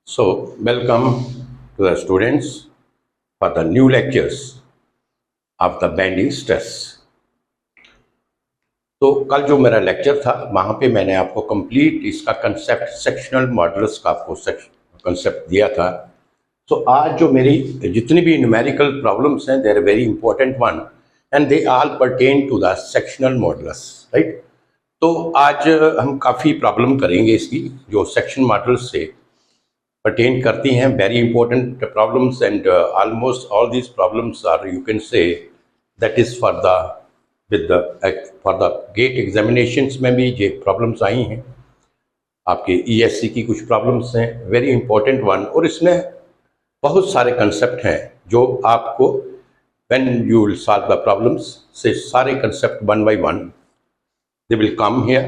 So, welcome to the students for the new lectures of the bending stress. तो कल जो मेरा lecture था वहाँ पे मैंने आपको कंप्लीट इसका कंसेप्ट सेक्शनल मॉडुलस का आपको कंसेप्ट दिया था। तो आज जो मेरी जितनी भी न्यूमेरिकल प्रॉब्लम्स हैं, they are very important one and they all pertain to the sectional modulus, right. तो आज हम काफ़ी प्रॉब्लम करेंगे इसकी जो सेक्शन मॉडुलस से pertain करती हैं, very important problems, and almost all these problems are, you can say, that is for the gate examinations में भी ये problems आई हैं। आपके ESC की कुछ problems हैं, very important one, और इसमें बहुत सारे concept हैं जो आपको when you will solve the problems से सारे concept one by one they will come here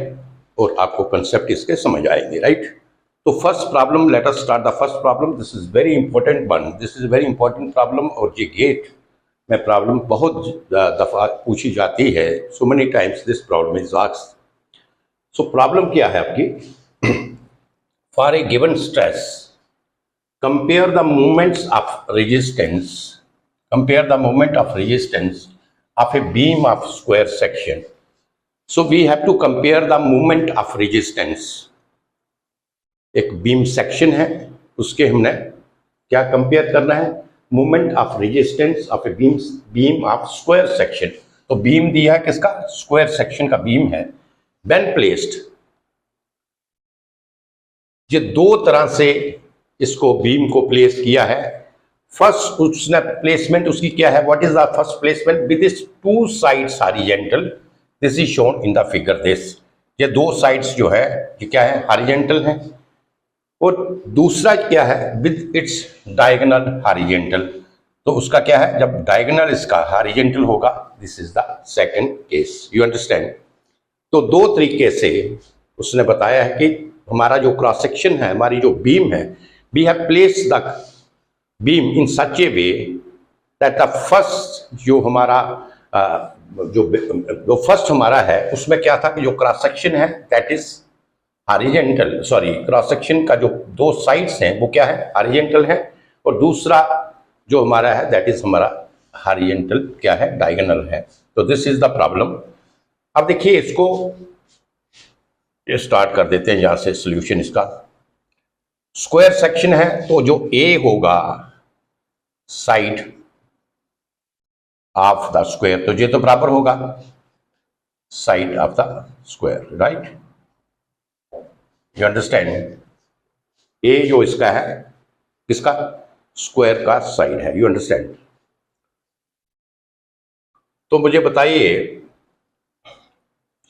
और आपको concept इसके समझ आएंगे, right? तो first problem, let us start the first problem. This is very important one, this is very important problem. और ये गेट में प्रॉब्लम बहुत दफ़ा पूछी जाती है, so many times this problem is asked. So problem क्या है आपकी? For a given stress compare the moments of resistance, compare the moment of resistance of a beam of square section. So we have to compare the moment of resistance. एक beam section है, उसके हमने क्या compare करना है? Moment of resistance of a beam of square section. तो beam दिया है किसका? स्क्वायर सेक्शन का बीम है। व्हेन प्लेस्ड, ये दो तरह से इसको बीम को प्लेस किया है। फर्स्ट उसने प्लेसमेंट उसकी क्या है? What is the first placement? With this two sides horizontal, this is shown in the figure. This, ये दो साइड्स जो है ये क्या है? हॉरिजॉन्टल है। और दूसरा क्या है? With its diagonal horizontal. तो उसका क्या है? जब डायगोनल इसका हॉरिजॉन्टल होगा, this is the second case. You understand? तो दो तरीके से उसने बताया है कि हमारा जो क्रॉस सेक्शन है, हमारी जो बीम है, we have placed the beam in such a way that the first जो हमारा जो फर्स्ट हमारा है उसमें क्या था कि जो क्रॉस सेक्शन है that is horizontal, sorry, cross section का जो दो साइड्स हैं वो क्या है? हॉरिजॉन्टल है। और दूसरा जो हमारा है दैट इज हमारा हॉरिजॉन्टल क्या है? डायगोनल है। तो दिस इज द प्रॉब्लम। अब देखिए इसको ये स्टार्ट कर देते हैं यहां से सॉल्यूशन इसका। स्क्वायर सेक्शन है तो जो ए होगा साइड ऑफ द स्क्वायर, तो ये तो बराबर होगा side of the square, right? You understand? ए जो इसका है किसका? स्क्वायर का साइड है। You understand? तो मुझे बताइए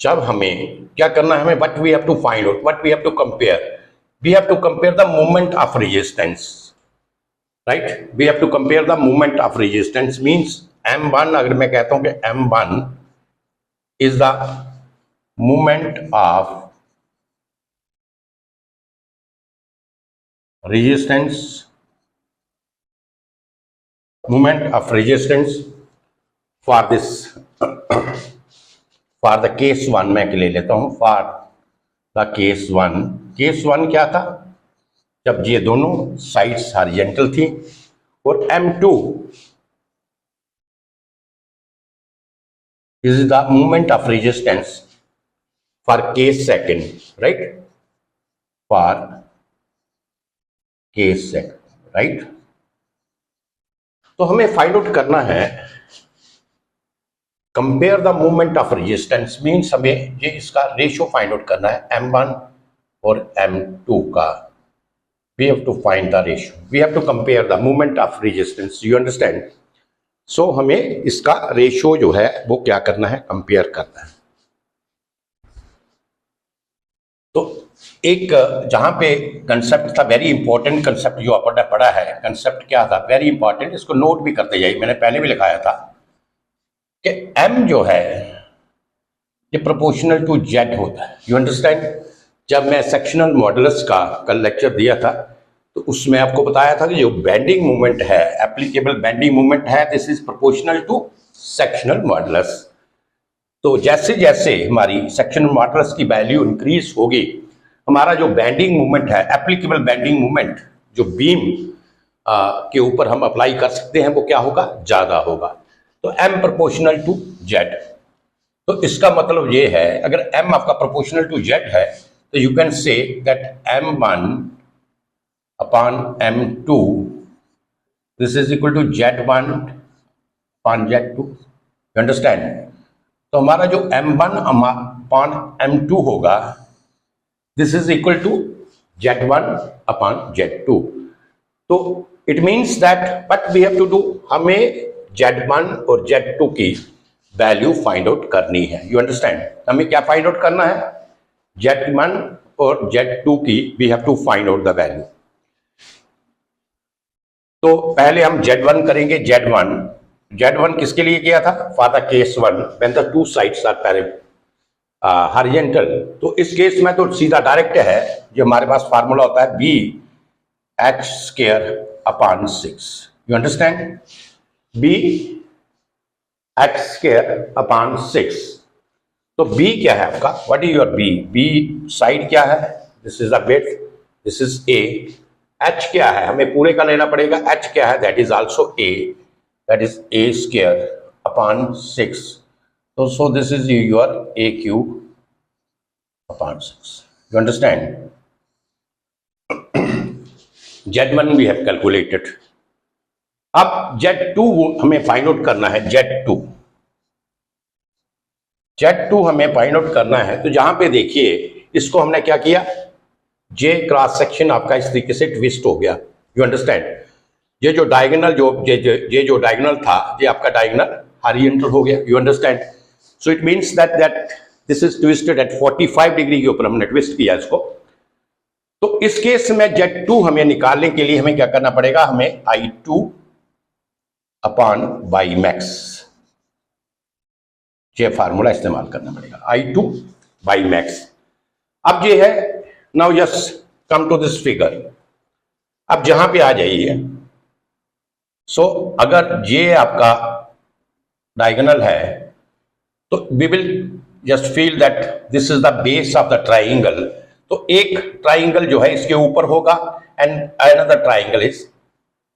जब हमें क्या करना है, हमें what we have to find out, what we have to compare, we have to compare the moment of resistance, right? We have to compare the moment of resistance means M1। अगर मैं कहता हूं कि M1 is the moment of resistance, moment of resistance for this for the case 1 मैं ले लेता हूं। for the case 1, case 1 क्या था? जब ये दोनों साइड्स हॉरिजॉन्टल थी। और M2 is the moment of resistance for case 2, right? for case second, right? तो हमें फाइंड आउट करना है compare the movement of resistance means हमें ये इसका रेशियो फाइंड आउट करना है M1 और M2 का। We have to find the ratio, we have to compare the movement of resistance. You understand? So हमें इसका रेशियो जो है वो क्या करना है? कंपेयर करना है। तो एक जहां पे कंसेप्ट था, वेरी इंपॉर्टेंट कंसेप्ट जो आपने पढ़ा है, कंसेप्ट क्या था? वेरी इंपॉर्टेंट, इसको नोट भी करते जाइए, मैंने पहले भी लिखाया था कि M जो है ये प्रोपोर्शनल टू Z होता है। You understand? जब मैं सेक्शनल मॉडुलस का कल लेक्चर दिया था तो उसमें आपको बताया था कि जो बेंडिंग मोमेंट है, एप्लीकेबल बेंडिंग मोमेंट है, this is proportional to sectional modulus. तो जैसे जैसे हमारी सेक्शनल मॉडुलस की वैल्यू इंक्रीज होगी हमारा जो बेंडिंग मोमेंट है, एप्लीकेबल बेंडिंग मोमेंट जो बीम के ऊपर हम अप्लाई कर सकते हैं, वो क्या होगा, ज्यादा होगा। तो m प्रोपोर्शनल टू z। तो इसका मतलब ये है, अगर m आपका प्रोपोर्शनल टू z है तो you can say that m1 upon m2 this is equal to z1 upon z2। You understand? तो हमारा जो m1 अपॉन m2 होगा, this is equal to z1 upon z2। तो it means that what we have to do, हमें z1 और z2 की value find out करनी है। You understand? हमें क्या फाइंड आउट करना है, z1 और z2 की we have to find out the value. तो पहले हम z1 करेंगे। z1 किसके लिए किया था, for the case 1 when the two sides are parallel horizontal. तो इस केस में तो सीधा डायरेक्ट है, जो हमारे पास फार्मूला होता है bh square upon 6। You understand? bh square upon 6। तो b क्या है आपका, what is your b side क्या है, this is the bed, this is a। h क्या है, हमें पूरे का लेना पड़ेगा, h क्या है, that is also a, that is a square upon 6। तो सो this is your a cube upon 6। You understand? z1 we have calculated। अब z2 हमें फाइंड आउट करना है। z2 हमें फाइंड आउट करना है। तो जहां पे देखिए, इसको हमने क्या किया, j क्रॉस सेक्शन आपका इस तरीके से ट्विस्ट हो गया। You understand? ये जो डायगोनल जो डायगोनल था, ये आपका डायगोनल हॉरिजॉन्टल हो गया। You understand? So it means that this is twisted at 45 degree के ऊपर हमने ट्विस्ट किया इसको। तो इस केस में z2 हमें निकालने के लिए हमें क्या करना पड़ेगा, हमें I2 अपॉन बाई मैक्स, ये फार्मूला इस्तेमाल करना पड़ेगा, I2 बाई मैक्स। अब ये है, now just come to this figure. अब जहां पे आ जाइए, सो अगर ये आपका डायगोनल है, तो we will just feel that this is the base of the triangle. तो एक ट्राइंगल जो है इसके ऊपर होगा एंड अनदर ट्राइंगल इज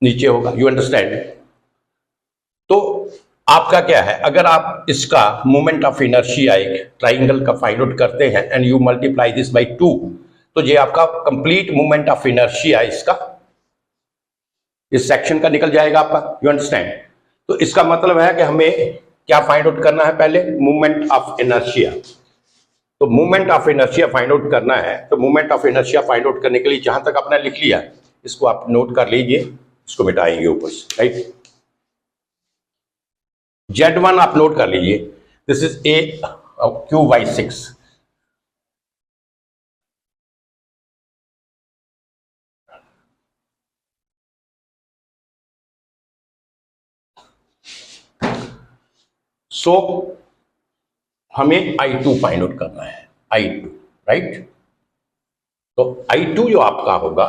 नीचे होगा। You understand? तो आपका क्या है, अगर आप इसका मोमेंट ऑफ इनर्शिया एक ट्राइंगल का फाइंड आउट करते हैं and you multiply this by 2, तो ये आपका कंप्लीट मोमेंट ऑफ इनर्शिया इसका इस सेक्शन का निकल जाएगा आपका। You understand? तो इसका मतलब है कि हमें क्या फाइंड आउट करना है, पहले मोमेंट ऑफ इनर्शिया। तो moment of inertia find out करना है। तो moment of inertia find out करने के लिए जहां तक आपने लिख लिया, इसको आप नोट कर लीजिए, इसको मिटाएंगे ऊपर से, राइट। z1 आप नोट कर लीजिए, this is a Q by 6। सो हमें I2 फाइंड आउट करना है, I2, राइट। तो I2 जो आपका होगा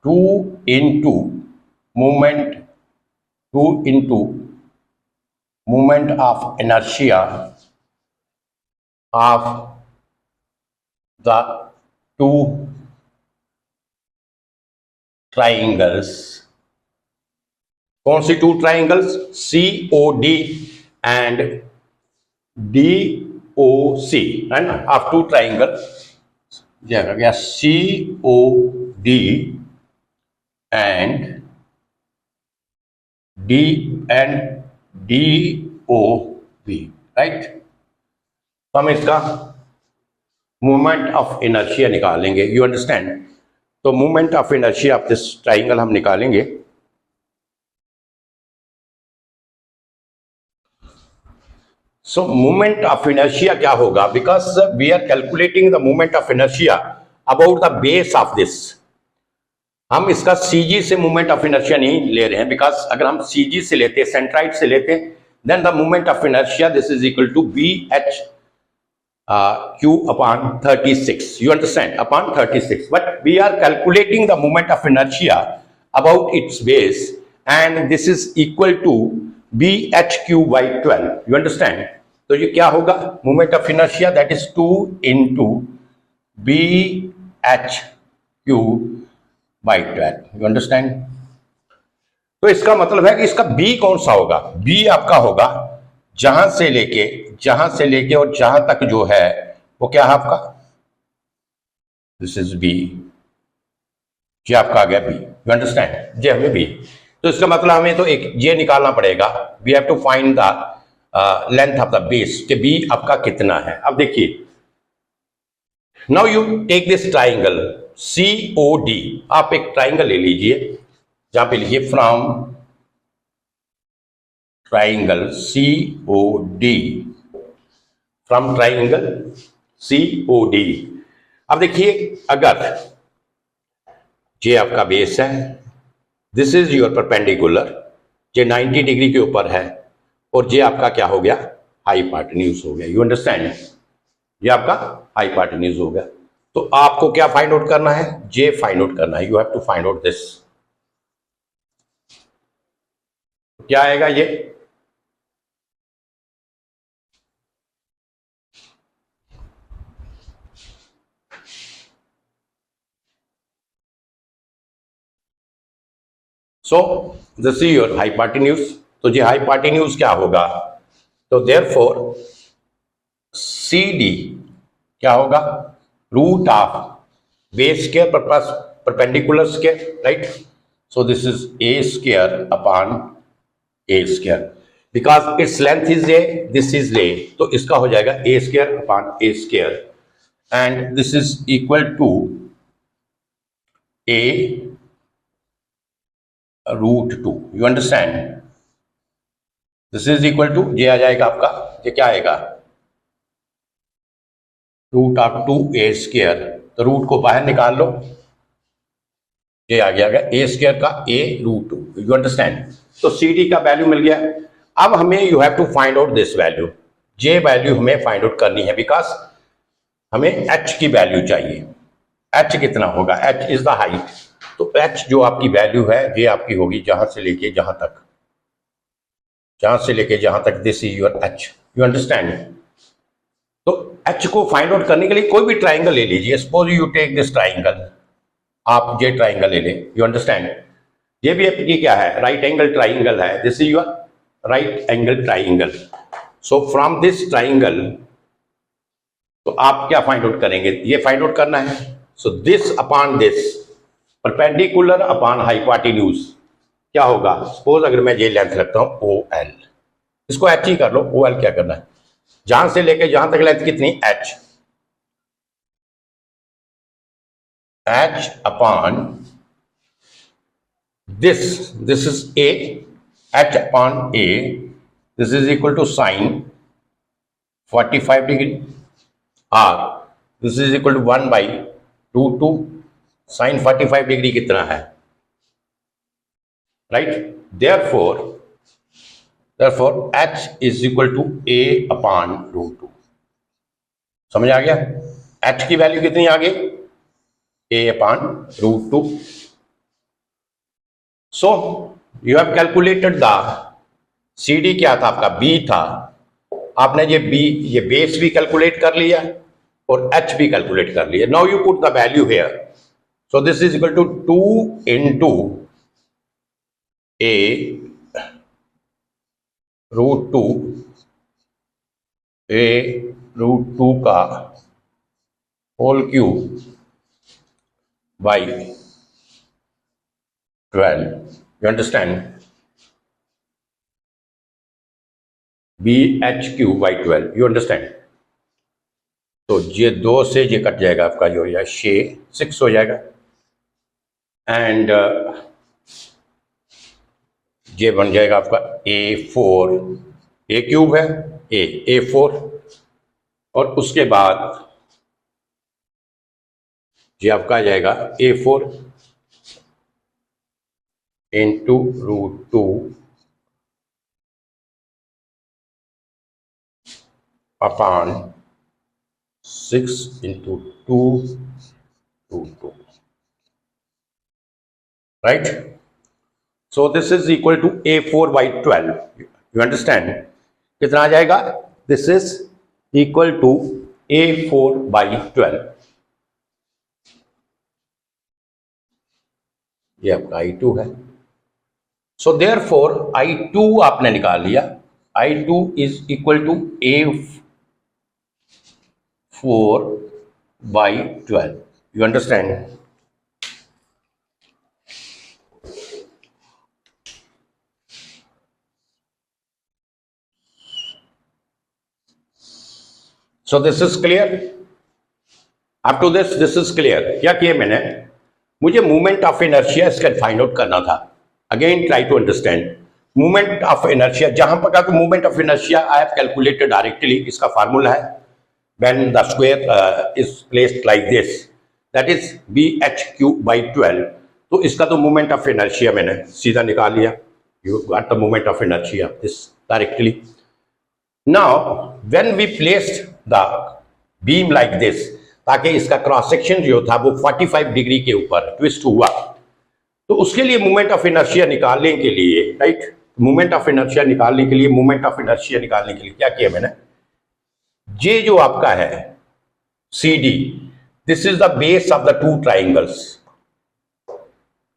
2 into moment of inertia of the two triangles. कौन सी two triangles, COD and DOC, है ना, ऑफ टू ट्राइंगल। आ गया COD एंड DOB, राइट। तो हम इसका मोमेंट ऑफ इनर्शिया निकालेंगे। You understand? तो moment of inertia of this triangle हम निकालेंगे। सो मोमेंट ऑफ इनर्शिया क्या होगा, because we are calculating the moment of inertia about the base of this. हम इसका CG से मोमेंट ऑफ इनर्शिया नहीं ले रहे हैं, बिकॉज अगर हम CG से लेते, सेंट्राइड से लेते, then the moment of inertia this is equal to BH Q upon 36। You understand? Upon 36। But we are calculating the moment of inertia about its base and this is equal to BHQ by 12। You understand? तो ये क्या होगा, moment of inertia that is 2 into BH H Q by 12। You understand? तो इसका मतलब है कि इसका बी कौन सा होगा? बी आपका होगा जहां से लेके और जहां तक जो है वो क्या है आपका, दिस इज बी, ये आपका आ गया बी। You understand? ये हमें बी, तो इसका मतलब हमें तो एक ये निकालना पड़ेगा, we have to find the length of the base, कि बी आपका कितना है। अब देखिए, now you take this triangle COD, आप एक ट्राइंगल ले लीजिए जहां पे लिखिए from triangle COD, from triangle COD। अब देखिए, अगर ये आपका बेस है, दिस इज योर परपेंडिकुलर, ये 90 डिग्री के ऊपर है, और ये आपका क्या हो गया, हाइपोटेन्यूज हो गया। You understand? ये आपका हाइपोटेन्यूज हो गया। तो आपको क्या फाइंड आउट करना है? जे फाइंड आउट करना है। You have to find out this. क्या आएगा ये? So this is your hypotenuse. तो ये हाइपोटेन्यूज क्या होगा? तो देयरफॉर CD क्या होगा? Root of base square plus perpendicular square, right? So this is A square upon A square, because its length is A, this is A, तो इसका हो जाएगा A square upon A square, and this is equal to A root 2। You understand? This is equal to, ये आ जाएगा आपका, ये क्या आएगा, रूट ऑफ 2A स्क्वायर, तो रूट को बाहर निकाल लो, ये आ गया A स्क्वायर का A रूट 2। You understand? तो CD का वैल्यू मिल गया। अब हमें you have to find out this value, ये वैल्यू हमें फाइंड आउट करनी है, बिकॉज हमें H की वैल्यू चाहिए। H कितना होगा? H इज द हाइट, तो H जो आपकी वैल्यू है ये आपकी होगी जहां से लेके जहां तक, this is your H। You understand? तो H को फाइंड आउट करने के लिए कोई भी ट्राइंगल ले लीजिए। Suppose you take this triangle, आप ये ट्राइंगल ले लें। You understand? ये भी आपकी क्या है, राइट एंगल ट्राइंगल है, this is your right angle triangle. So from this triangle, तो आप क्या फाइंड आउट करेंगे? ये फाइंड आउट करना है। सो this upon this, perpendicular upon hypotenuse क्या होगा? सपोज अगर मैं ये लेंथ रखता हूं OL, इसको H ही कर लो। OL क्या करना है, जहां से लेके जहां तक लेंथ कितनी, H upon this is A, H upon A, this is equal to sine 45 degree, और this is equal to 1 by root 2। Sine 45 degree कितना है, right? Therefore H is equal to A upon root 2। समझ आ गया? H की value कितनी आ गई, A upon root 2। So you have calculated the CD, क्या था आपका, B था। आपने ये बेस भी कैलकुलेट कर लिया और H भी कैलकुलेट कर लिया। Now you put the value here. So this is equal to 2 into A root 2, A root 2 का whole cube by 12। You understand? BH cube by 12। You understand? तो ये 2 से ये कट जाएगा, आपका जो हो जाएगा 6 हो जाएगा, एंड ये बन जाएगा आपका A4, A क्यूब है A4, और उसके बाद ये आपका आ जाएगा A4 into root 2 upon 6 into 2 root 2, right? So this is equal to A4 by 12. You understand? कितना आ जाएगा? This is equal to A4 by 12. ये आपका I2 है। सो देयरफॉर I2 आपने निकाल लिया, I2 is equal to A4/12। You understand? So this is clear up to this is clear. क्या किया मैंने, मुझे मूवमेंट ऑफ इनर्शिया इसका फाइंड आउट करना था। Again try to understand movement of inertia. जहां पर का movement of inertia I have calculated directly, इसका फार्मूला है when the square is placed like this, that is BH3/12। तो इसका तो मूवमेंट ऑफ इनर्शिया मैंने सीधा निकाल लिया। You got the movement of inertia this directly. Now when we placed the beam like this, ताकि इसका क्रॉस सेक्शन जो था वो 45 डिग्री के ऊपर ट्विस्ट हुआ, तो उसके लिए मूवमेंट ऑफ इनर्शिया निकालने के लिए, राइट, मूवमेंट ऑफ इनर्शिया निकालने के लिए, मूवमेंट ऑफ इनर्शिया निकालने के लिए क्या किया मैंने, जे जो आपका है CD, this is the base of the two triangles.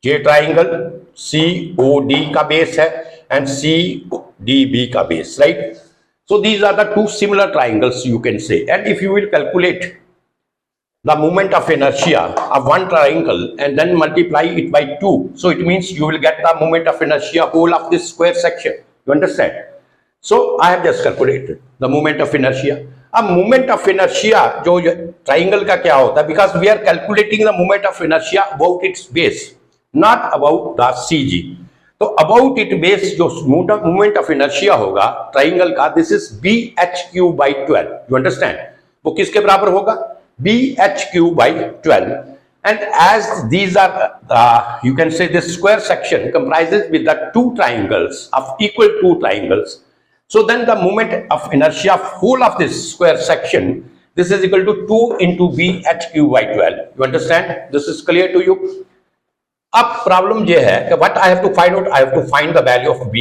J triangle COD का बेस है एंड CDB का base, right. So these are the two similar triangles, you can say, and if you will calculate the moment of inertia of one triangle and then multiply it by 2, so it means you will get the moment of inertia whole of this square section. You understand? So I have just calculated the moment of inertia. अब moment of inertia जो triangle का क्या होता है, because we are calculating the moment of inertia about its base, not about the CG. तो about it base जो movement of inertia होगा triangle का, this is BH3/12। You understand? वो किसके बराबर होगा? BH3/12। And as these are you can say this square section comprises with the two triangles of equal two triangles, so then the movement of inertia whole of this square section, this is equal to 2 into BH3/12। You understand? This is clear to you? अब problem यह है कि what I have to find out, I have to find the value of B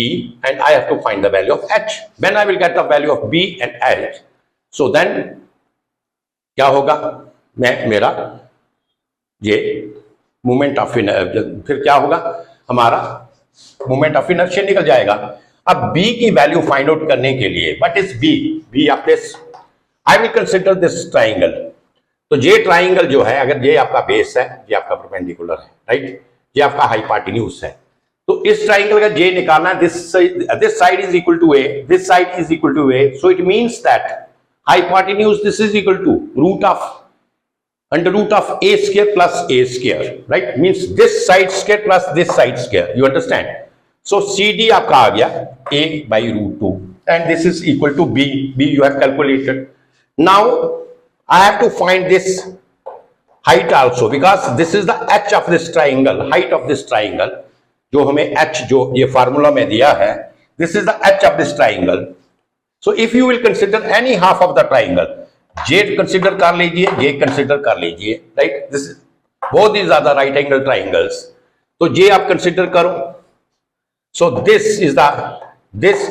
and I have to find the value of H। When I will get the value of B and H, so then क्या होगा, मैं मेरा ये movement of फिर क्या होगा, हमारा movement of inertia निकल जाएगा। अब B की वैल्यू फाइंड आउट करने के लिए, what is B of this, I will consider this triangle. तो ये ट्राइंगल जो है, अगर ये आपका बेस है, ये आपका परपेंडिकुलर है, राइट, ये आपका हाइपोटेन्यूज है, तो इस ट्राइंगल का जे निकालना, this side is equal to A, this side is equal to A, so it means that hypotenuse this is equal to under root of A² plus A², right, means this side square plus this side square. You understand? So CD आपका आ गया A/√2 and this is equal to B you have calculated. Now I have to find this height also, because this is the H of this triangle, height of this triangle, जो हमें H जो ये formula में दिया है, this is the H of this triangle. So if you will consider any half of the triangle, J consider कर लीजिए, J consider कर लीजिए, right? This is both these are the right angle triangles. तो J आप consider करो. So this is this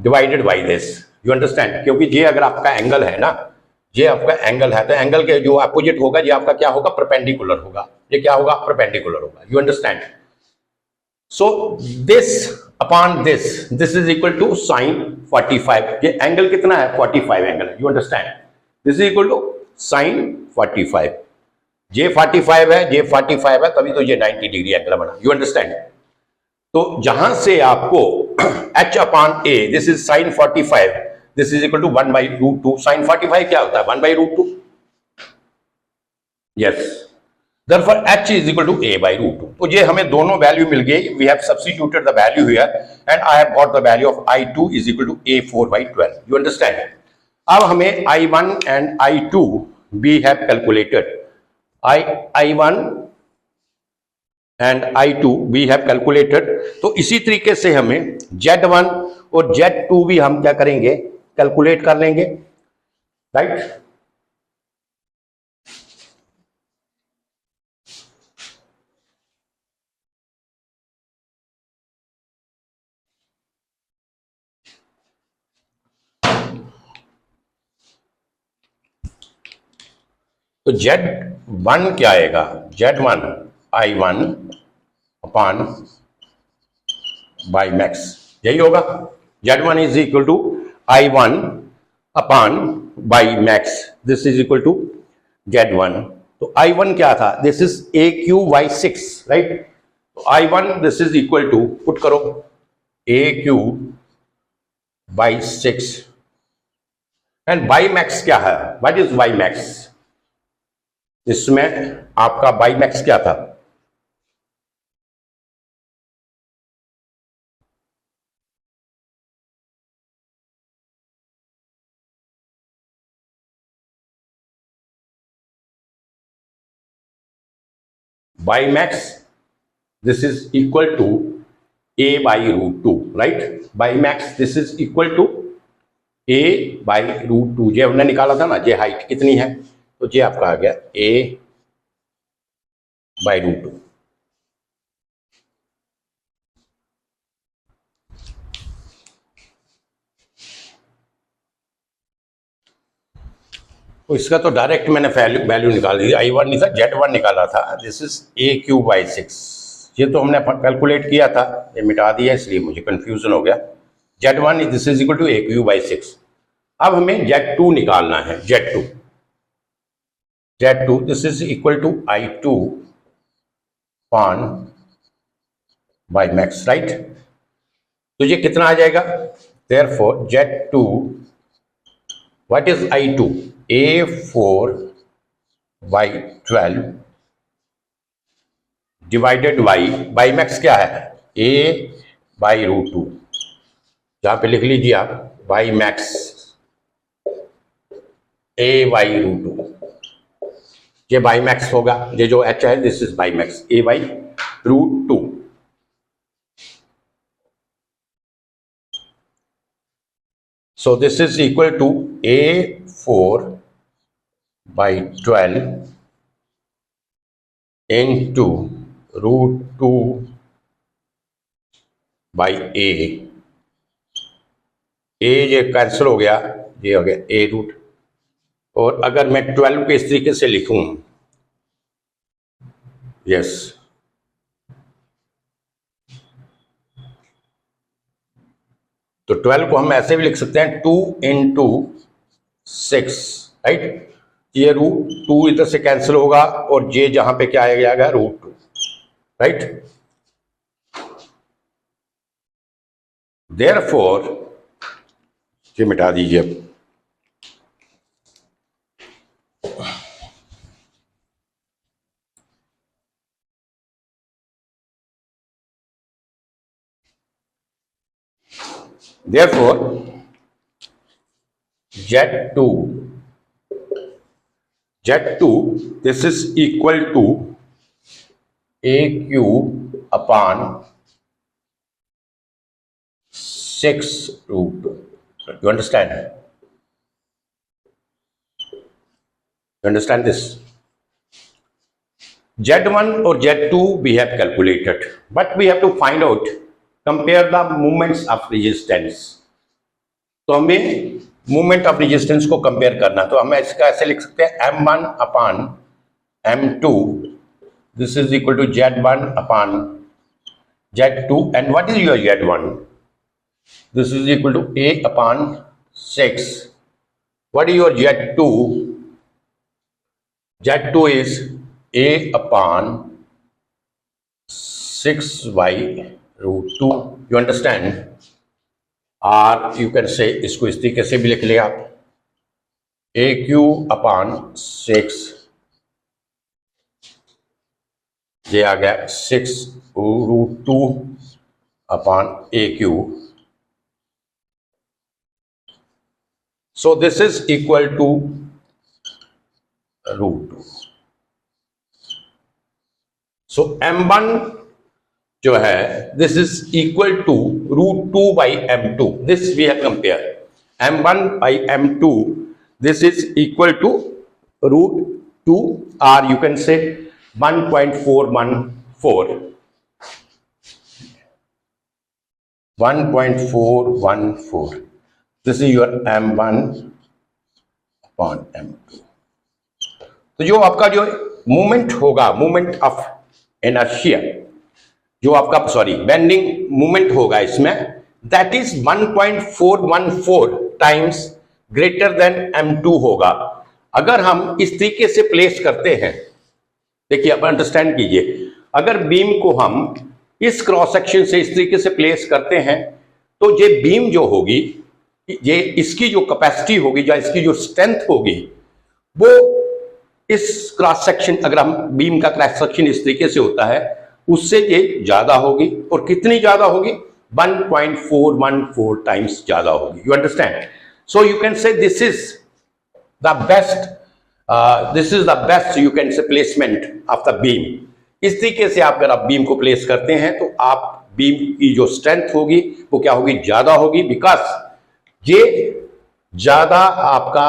divided by this. You understand? क्योंकि J अगर आपका एंगल है ना, ये आपका एंगल है, तो एंगल के जो अपोजिट होगा ये आपका क्या होगा, परपेंडिकुलर होगा। ये क्या होगा, परपेंडिकुलर होगा। You understand? So this upon this is equal to sin 45। ये एंगल कितना है, 45 एंगल है। You understand? This is equal to sin 45। जे 45 है, जे 45 है, तभी तो ये 90 डिग्री एंगल बना। You understand? तो जहां से आपको H/A, this is sin 45, this is equal to 1/√2। Sine 45 क्या होता है, 1/√2। Yes, therefore H is equal to A/√2। तो ये हमें दोनों वैल्यू मिल गई। We have substituted the value here and I have got the value of I2 is equal to A4/12। You understand? अब हमें I1 and I2 we have calculated, I1 and I2 we have calculated. तो इसी तरीके से हमें Z1 और Z2 भी हम क्या करेंगे, कैलकुलेट कर लेंगे, राइट। तो Z1 क्या आएगा, Z1 I1 upon by max, यही होगा। Z1 is equal to I1 upon by max, this is equal to Z1। तो I1 क्या था, दिस इज AQ/6, राइट। तो I1 this is equal to, put करो AQ/6 एंड बाई मैक्स क्या है, what is by max, इसमें आपका by max क्या था, y max this is equal to A/√2, right. Y max this is equal to A/√2। जे हमने निकाला था ना, जे हाइट कितनी है, तो जे आपका आ गया A/√2। तो इसका तो डायरेक्ट मैंने वैल्यू निकाल दी, I1 नहीं था, Z1 निकाला था, दिस इज AQ/6। ये तो हमने कैलकुलेट किया था, ये मिटा दिया इसलिए मुझे कंफ्यूजन हो गया। Z1 this is equal to AQ/6। अब हमें Z2 निकालना है, Z2 this is equal to I2 upon by max, right. तो ये कितना आ जाएगा, therefore Z2, what is I2, A4/12 divided by max क्या है, A/√2। जहां पे लिख लीजिए आप बाई मैक्स A/√2, ये बाई मैक्स होगा, ये जो H है this is by max A/√2। So this is equal to A4/12 into √2 by A। ये कैंसिल हो गया, ये हो गया A√। और अगर मैं 12 को इस तरीके से लिखूं, यस, तो 12 को हम ऐसे भी लिख सकते हैं 2 into 6, राइट। ये √2 इधर से कैंसिल होगा और जे जहां पे क्या आएगा √2, राइट। देयरफॉर ये मिटा दीजिए अब। Therefore, Z2, this is equal to AQ upon 6√2. You understand? You understand this? Z1 or Z2 we have calculated, but we have to find out, compare the moments of resistance। तो हमें movement of resistance को compare करना, तो हम इसका ऐसे लिख सकते हैं M1 upon M2, this is equal to Z1 upon Z2, and what is your Z1, this is equal to A upon 6। What is your Z2, Z2 is A upon 6/√2। You understand? और you can say, इसको इस तरीके से भी लिख लिया आप, AQ upon 6, ये आ गया 6√2 upon AQ। So this is equal to √2। So M1 जो है this is equal to √2 by M2, this we have compare. M1 by M2 this is equal to √2, और यू कैन से 1.414, 1.414, this is your M1 upon M2। तो जो आपका जो movement होगा, movement of inertia, जो आपका बेंडिंग मोमेंट होगा इसमें, that is 1.414 times greater than m2 होगा। अगर हम इस तरीके से प्लेस करते हैं, देखिए आप अंडरस्टैंड कीजिए, अगर बीम को हम इस क्रॉस सेक्शन से इस तरीके से प्लेस करते हैं तो ये बीम जो होगी, ये इसकी जो कैपेसिटी होगी या इसकी जो स्ट्रेंथ होगी वो इस क्रॉस सेक्शन, अगर हम बीम का क्रॉस सेक्शन इस तरीके से होता है उससे ये ज्यादा होगी। और कितनी ज्यादा होगी? 1.414 टाइम्स ज्यादा होगी। You understand? So you can say this is the best you can से प्लेसमेंट ऑफ द बीम। इस तरीके से आप अगर आप बीम को प्लेस करते हैं तो आप बीम की जो स्ट्रेंथ होगी वो क्या होगी? ज्यादा होगी, बिकॉज ये ज्यादा आपका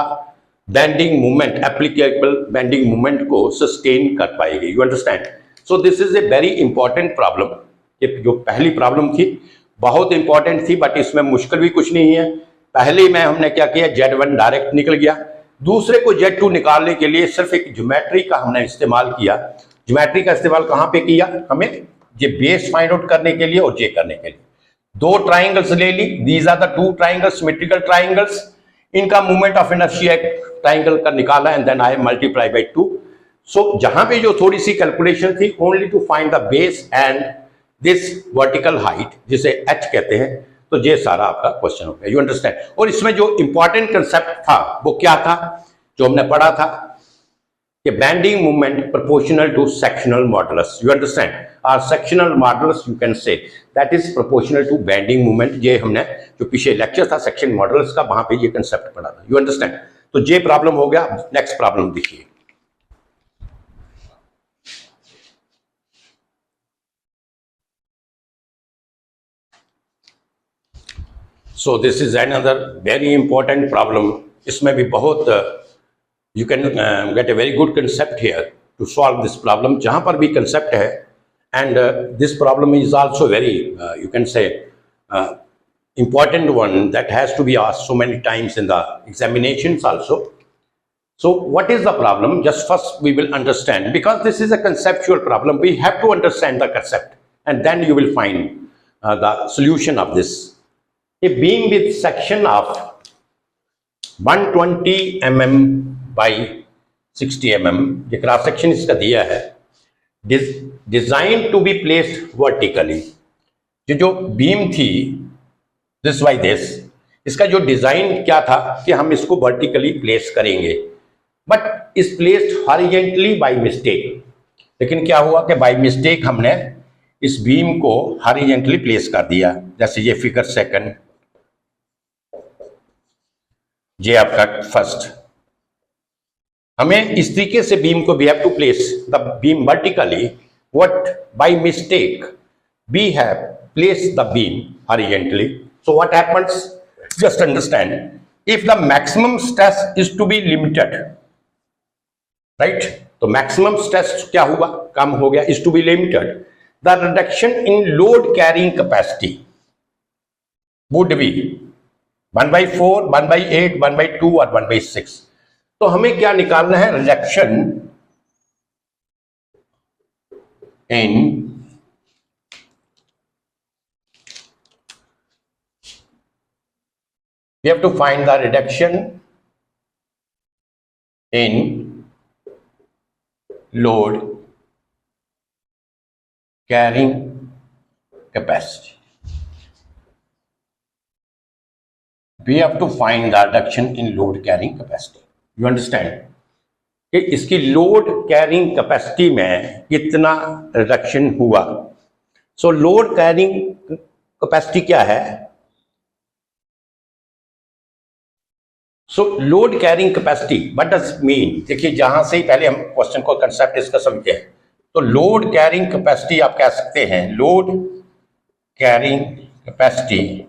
bending movement, applicable bending movement को सस्टेन कर पाएगी। You understand? So this is a very important problem. ये जो पहली प्रॉब्लम थी बहुत इंपॉर्टेंट थी, बट इसमें मुश्किल भी कुछ नहीं है। पहले में हमने क्या किया, Z1 डायरेक्ट निकल गया। दूसरे को Z2 निकालने के लिए सिर्फ एक ज्योमेट्री का हमने इस्तेमाल किया। ज्योमेट्री का इस्तेमाल कहां पे किया? हमें ये बेस फाइंड आउट करने के लिए और जे करने के लिए। दो ट्राइंगल्स ले ली, these are the two triangles, symmetrical triangles. इनका मूवमेंट ऑफ इनर्शिया ट्राइंगल का निकाला and then I multiply by 2। So जहां पे जो थोड़ी सी कैलकुलेशन थी, only to find the base and this vertical height, जिसे h कहते हैं, तो ये सारा आपका क्वेश्चन हो गया। You understand? और इसमें जो इंपॉर्टेंट कंसेप्ट था वो क्या था, जो हमने पढ़ा था कि bending movement proportional to sectional modulus. You understand? और sectional modulus you can say that is proportional to bending movement. ये हमने जो पीछे लेक्चर था सेक्शन मॉडुलस का, वहां पे ये कंसेप्ट पढ़ा था। You understand? तो ये प्रॉब्लम हो गया। नेक्स्ट प्रॉब्लम देखिए। So this is another very important problem. इसमें भी बहुत you can get a very good concept here to solve this problem. जहाँ पर भी concept है, and this problem is also very you can say important one that has to be asked so many times in the examinations also. So what is the problem? Just first we will understand, because this is a conceptual problem. We have to understand the concept and then you will find the solution of this. A beam with section of 120 mm by 60 mm, ये cross section इसका दिया है, design to be placed vertically. ये जो beam थी this by this, इसका जो design क्या था कि हम इसको वर्टिकली प्लेस करेंगे, but is placed horizontally by mistake. लेकिन क्या हुआ कि बाय मिस्टेक हमने इस बीम को हॉरिजेंटली प्लेस कर दिया। जैसे ये फिगर सेकंड, ये आपका फर्स्ट। हमें इस तरीके से बीम को we have to place the beam vertically, what by mistake we have placed the beam horizontally. So what happens, just understand, if the maximum stress is to be limited, right, तो maximum stress क्या हुआ? कम हो गया, is to be limited. The reduction in load carrying capacity would be 1/4, 1/8, 1/2 और 1/6। तो हमें क्या निकालना है? Reduction in we have to find the reduction in load carrying capacity. We have to find the reduction in load carrying capacity. You understand? कि इसकी load carrying capacity में कितना रिडक्शन हुआ। सो लोड कैरिंग कैपेसिटी क्या है? सो load carrying capacity what does mean? देखिए, जहां से ही पहले हम क्वेश्चन को कंसेप्ट इसका समझते हैं। तो लोड कैरिंग कैपेसिटी आप कह सकते हैं, load carrying capacity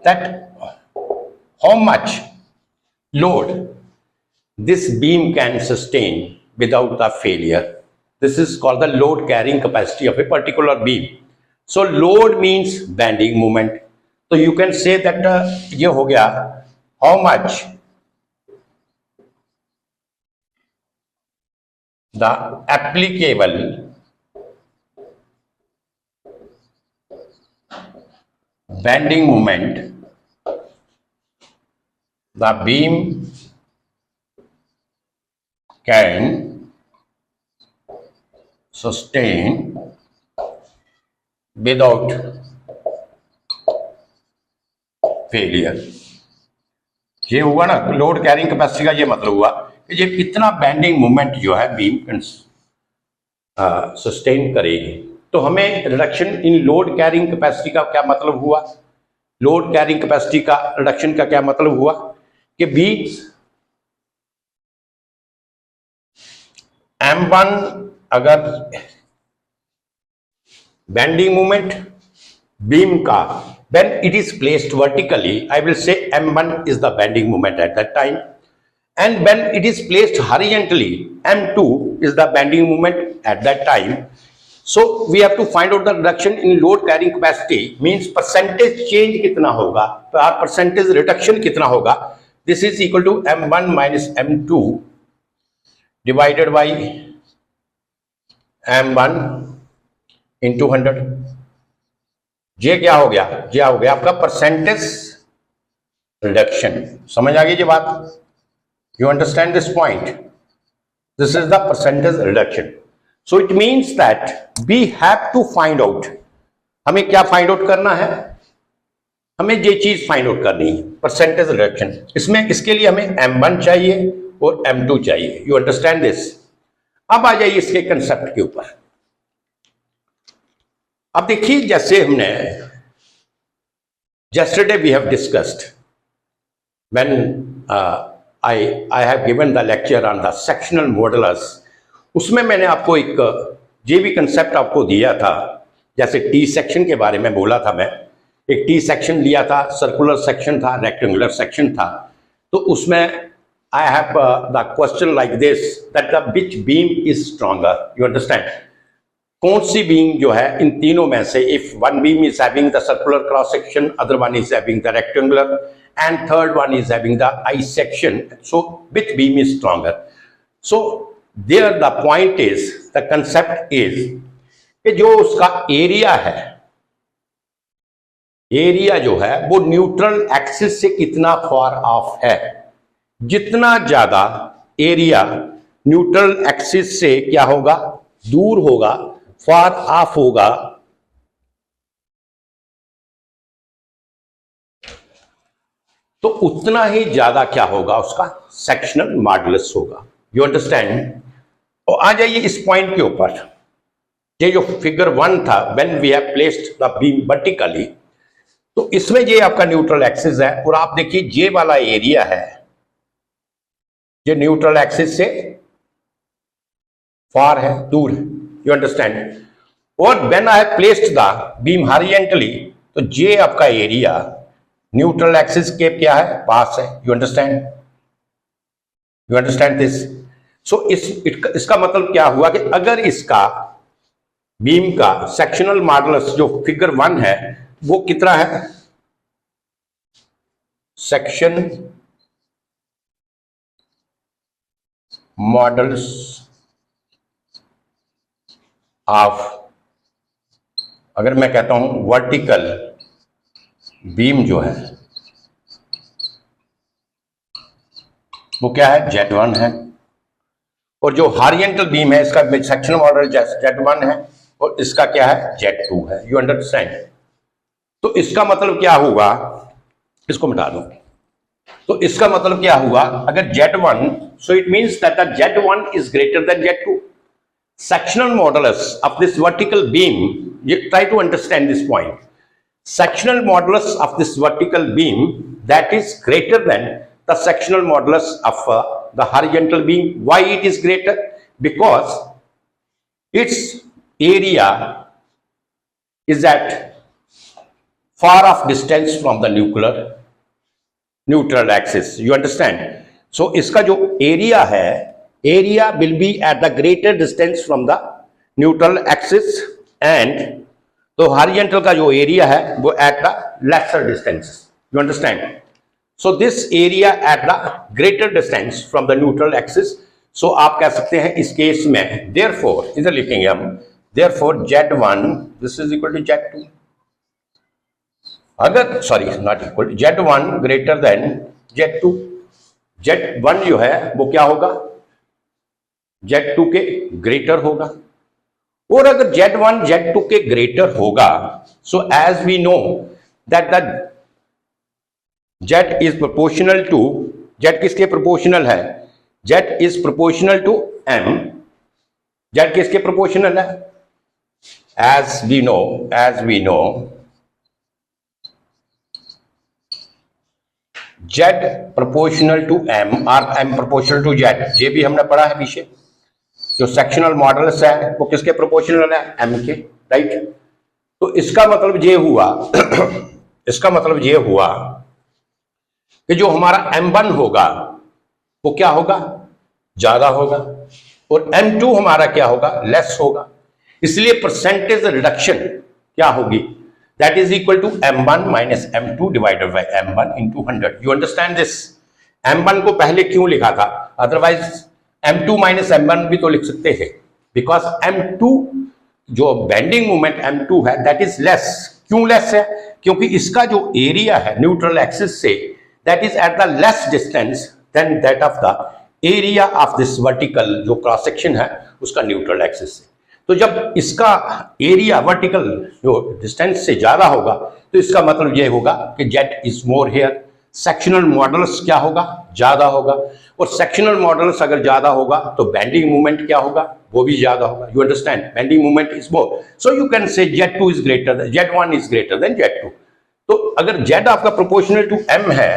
that how much load this beam can sustain without the failure. This is called the load carrying capacity of a particular beam. So load means bending moment. So you can say that ये हो गया how much the applicable bending moment, the beam can sustain without failure। ये हुआ ना load carrying capacity का, ये मतलब हुआ कि ये कितना बेंडिंग मोमेंट जो है बीम सस्टेन करेगी। तो हमें reduction in load carrying capacity का क्या मतलब हुआ, लोड कैरिंग कैपेसिटी का रिडक्शन का क्या मतलब हुआ कि बीम M1 अगर बेंडिंग मोमेंट बीम का when it is placed vertically, I will say M1 is the bending moment at that time, and when it is placed horizontally, M2 is the bending moment at that time. So we have to find out the reduction in load carrying capacity, means percentage change कितना होगा, तो percentage reduction कितना होगा। This is equal to M1 minus M2 divided by M1 into 100। ये क्या हो गया, ये हो गया आपका परसेंटेज रिडक्शन। समझ आ गई ये बात, you understand this point, this is the percentage reduction. So it means that we have to find out, हमें क्या फाइंड आउट करना है, हमें ये चीज फाइंड आउट करनी है परसेंटेज रिडक्शन। इसमें इसके लिए हमें M1 चाहिए और M2 चाहिए, यू अंडरस्टैंड दिस। अब आ जाइए इसके कंसेप्ट के ऊपर। अब देखिए जैसे हमने yesterday we have discussed when I have given the lecture on the sectional modulus, उसमें मैंने आपको एक ये भी कंसेप्ट आपको दिया था, जैसे टी सेक्शन के बारे में बोला था। मैं एक टी सेक्शन लिया था, सर्कुलर सेक्शन था, रेक्टेंगुलर सेक्शन था। तो उसमें I have the question like this that the which beam is stronger, you understand। कौन सी बीम जो है इन तीनों में से, if one beam is having the circular cross section, other one is having the rectangular and third one is having the I section, so which beam is stronger. So there the point is, the concept is कि जो उसका area है, area जो है वो neutral axis से कितना फार of है। जितना ज्यादा एरिया न्यूट्रल एक्सिस से क्या होगा, दूर होगा, फार ऑफ होगा, तो उतना ही ज्यादा क्या होगा, उसका सेक्शनल मॉडुलस होगा। You understand. और आ जाइए इस पॉइंट के ऊपर, ये जो फिगर 1 था, when we have placed the beam vertically, तो इसमें ये आपका न्यूट्रल एक्सिस है और आप देखिए ये वाला एरिया है, ये न्यूट्रल एक्सिस से फार है, दूर है, यू अंडरस्टैंड। और when I have placed the beam horizontally, तो ये आपका एरिया न्यूट्रल एक्सिस के क्या है, पास है, you understand, you understand this. So इसका मतलब क्या हुआ कि अगर इसका बीम का सेक्शनल मॉडुलस जो फिगर 1 है वो कितना है, सेक्शन मॉडुलस ऑफ, अगर मैं कहता हूं वर्टिकल बीम जो है वो क्या है, Z1 है, और जो हॉरिजॉन्टल बीम है इसका सेक्शनल मॉडुलस Z1 है और इसका क्या है, Z2 है, यू अंडरस्टैंड। तो इसका मतलब क्या हुआ, इसको मिटा दो, तो इसका मतलब क्या हुआ, अगर Z1, so it means that the Z1 is greater than Z2. Sectional modulus of this vertical beam, you try to understand this point. Sectional modulus of this vertical beam, that is greater than the sectional modulus of the horizontal beam. Why it is greater? Because its area is at far off distance from the neutral axis. You understand? So इसका जो area है, area will be at the greater distance from the neutral axis, and तो horizontal का जो area है वो at the lesser distance. You understand? So this area at the greater distance from the neutral axis सो आप कह सकते हैं इस केस में देयरफॉर इधर लिखेंगे हम, therefore Z1 this is equal to Z2, अगर sorry not equal, Z1 greater than Z2, Z1 जो है वो क्या होगा, Z2 के ग्रेटर होगा, और अगर Z1 Z2 के ग्रेटर होगा, so as we know that the Z is proportional to, Z किसके प्रोपोर्शनल है, Z is proportional to M, Z किसके प्रोपोर्शनल है, as we know Z proportional to M और M प्रोपोर्शनल टू Z, ये भी हमने पढ़ा है पीछे, जो सेक्शनल मॉडल्स है वो किसके प्रोपोर्शनल है, M के, राइट। तो इसका मतलब ये हुआ इसका मतलब ये हुआ कि जो हमारा M1 होगा वो क्या होगा, ज्यादा होगा, और M2 हमारा क्या होगा, लेस होगा। इसलिए परसेंटेज रिडक्शन क्या होगी, that is equal to M1 minus M2 divided by M1 into 100। You understand this? M1 को पहले क्यों लिखा था, अदरवाइज M2 माइनस M1 भी तो लिख सकते थे, बिकॉज M2 जो बेंडिंग मोमेंट M2 है दैट इज लेस। क्यों लेस है, क्योंकि इसका जो एरिया है न्यूट्रल एक्सिस से that is at the less distance than that of the area of this vertical, जो क्रॉस सेक्शन है उसका न्यूट्रल एक्सिस से। तो जब इसका एरिया वर्टिकल जो डिस्टेंस से ज्यादा होगा तो इसका मतलब यह होगा कि Z is more here, sectional modulus क्या होगा, ज्यादा होगा, और सेक्शनल मॉडल्स अगर ज्यादा होगा तो बेंडिंग मूवमेंट क्या होगा, वो भी ज्यादा होगा। You understand, bending movement is more, so you can से Z2 is greater than Z1 is greater than Z2। तो अगर Z आपका प्रोपोर्शनल टू M है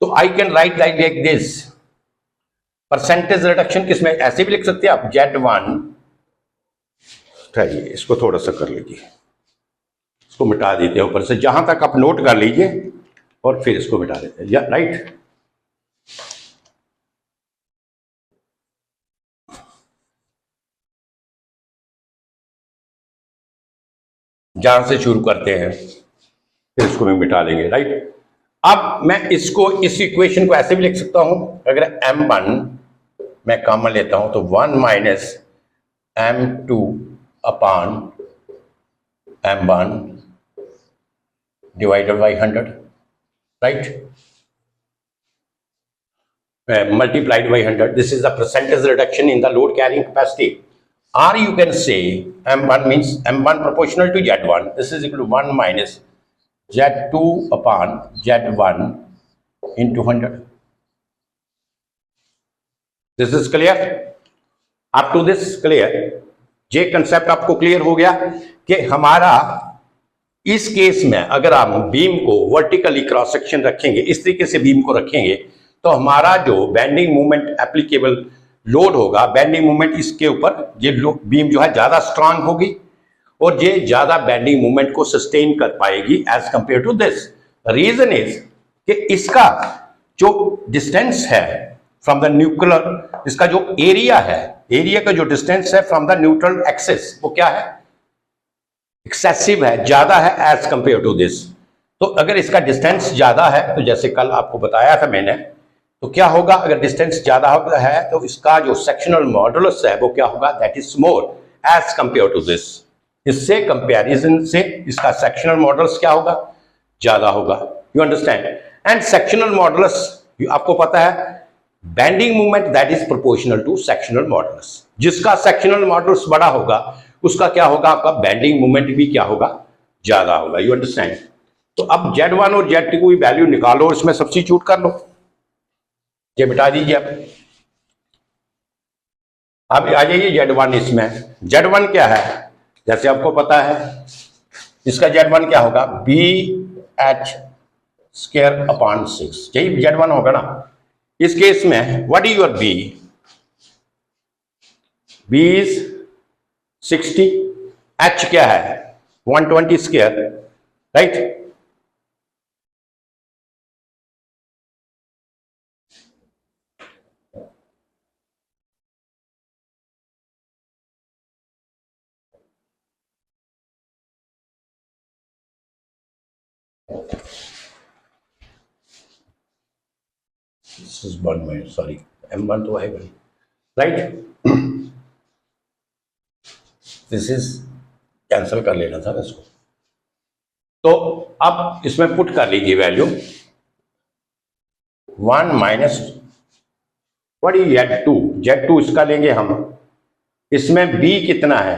तो I can write like this, percentage reduction किसमें, ऐसे भी लिख सकते हैं आप, Z1, इसको थोड़ा सा कर लीजिए, इसको मिटा देते हैं ऊपर से, जहां तक आप नोट कर लीजिए और फिर इसको मिटा देते हैं, राइट। जहां से शुरू करते हैं फिर इसको भी मिटा देंगे, राइट। अब मैं इसको, इस इक्वेशन को ऐसे भी लिख सकता हूं, अगर M1 मैं कॉमन लेता हूं तो 1 minus M2 upon M1 divided by 100, right, multiplied by 100. This is the percentage reduction in the load carrying capacity. Or you can say M1 means M1 proportional to Z1. This is equal to 1 minus Z2 upon Z1 into 100. This is clear? Up to this clear? ये concept आपको clear हो गया कि हमारा इस case में अगर हम बीम को वर्टिकली क्रॉस सेक्शन रखेंगे, इस तरीके से बीम को रखेंगे, तो हमारा जो बेंडिंग मोमेंट एप्लीकेबल लोड होगा, बेंडिंग मोमेंट इसके ऊपर, ये बीम जो है ज्यादा स्ट्रांग होगी और ये ज्यादा बेंडिंग मोमेंट को सस्टेन कर पाएगी as compare to this. Reason is कि इसका जो डिस्टेंस है फ्रॉम द न्यूक्लियर, इसका जो एरिया है, एरिया का जो डिस्टेंस है फ्रॉम द न्यूट्रल एक्सिस, वो क्या है, एक्सेसिव है, ज्यादा है एज कंपेयर टू दिस। तो अगर इसका डिस्टेंस ज्यादा है, तो जैसे कल आपको बताया था मैंने, तो क्या होगा, अगर डिस्टेंस ज्यादा है तो इसका जो सेक्शनल मॉडुलस है वो क्या होगा, that is more as compare to this. इससे कंपैरिजन से इसका सेक्शनल मॉडुलस क्या होगा, ज्यादा होगा। You understand? And sectional modulus आपको पता है, bending movement that is proportional to sectional modulus. जिसका सेक्शनल मॉडुलस बड़ा होगा उसका क्या होगा, आपका बेंडिंग मूवमेंट भी क्या होगा, ज्यादा होगा। You understand? तो अब Z1 और Z2 की वैल्यू निकालो, इसमें सब्स्टिट्यूट कर लो, ये बिठा दीजिए। अब आ जाइए Z1, इसमें Z1 क्या है, जैसे आपको पता है इसका Z1 क्या होगा, BH स्क्वायर अपॉन 6, यही Z1 होगा ना। इस केस में what is your B? B is 60, H क्या है 120 स्क्वायर, राइट। सॉरी M1 तो है भाई, राइट, दिस इज कैंसिल कर लेना था इसको। तो अब इसमें पुट कर लीजिए value 1 minus what is Z2 इसका लेंगे हम। इसमें B कितना है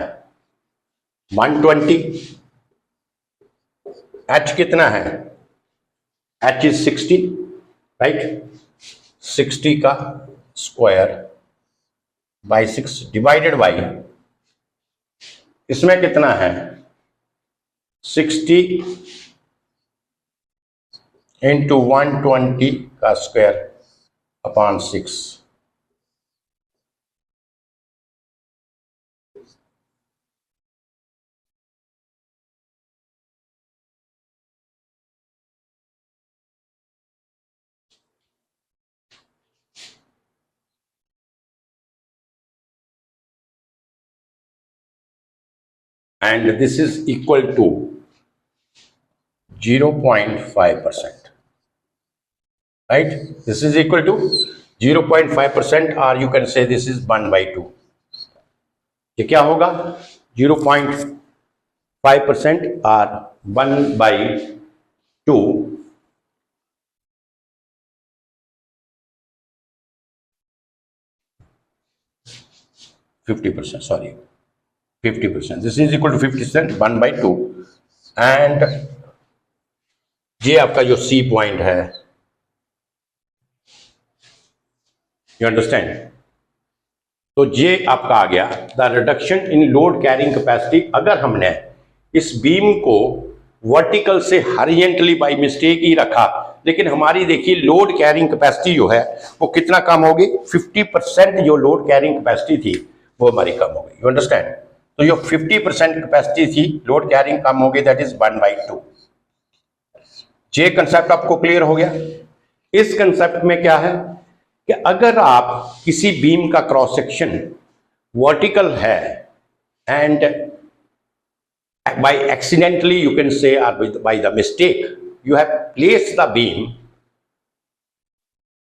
120, H कितना है, H इज 60, राइट, 60 का स्क्वायर बाई 6 डिवाइडेड बाई, इसमें कितना है 60 इंटू 120 का square upon 6। and this is equal to 0.5%, right? This is equal to 0.5%, or you can say this is 1/2। ये क्या होगा 0.5% और 1/2, sorry 50%, this is equal to 50%, 1/2, and ये आपका जो C पॉइंट है, यू अंडरस्टैंड। तो ये आपका आ गया the reduction in load carrying capacity. अगर हमने इस बीम को वर्टिकल से हॉरिजॉन्टली बाय मिस्टेक ही रखा, लेकिन हमारी देखिए लोड कैरिंग कैपेसिटी जो है वो कितना कम होगी, 50% जो लोड कैरिंग कैपेसिटी थी वो हमारी कम हो गई, यू अंडरस्टैंड। तो जो 50% कैपेसिटी थी लोड कैरिंग कम हो गई, दैट इज 1/2। ये कंसेप्ट आपको क्लियर हो गया। इस कंसेप्ट में क्या है कि अगर आप किसी बीम का क्रॉस सेक्शन वर्टिकल है and by accidentally you can say, or by the mistake you have placed the beam,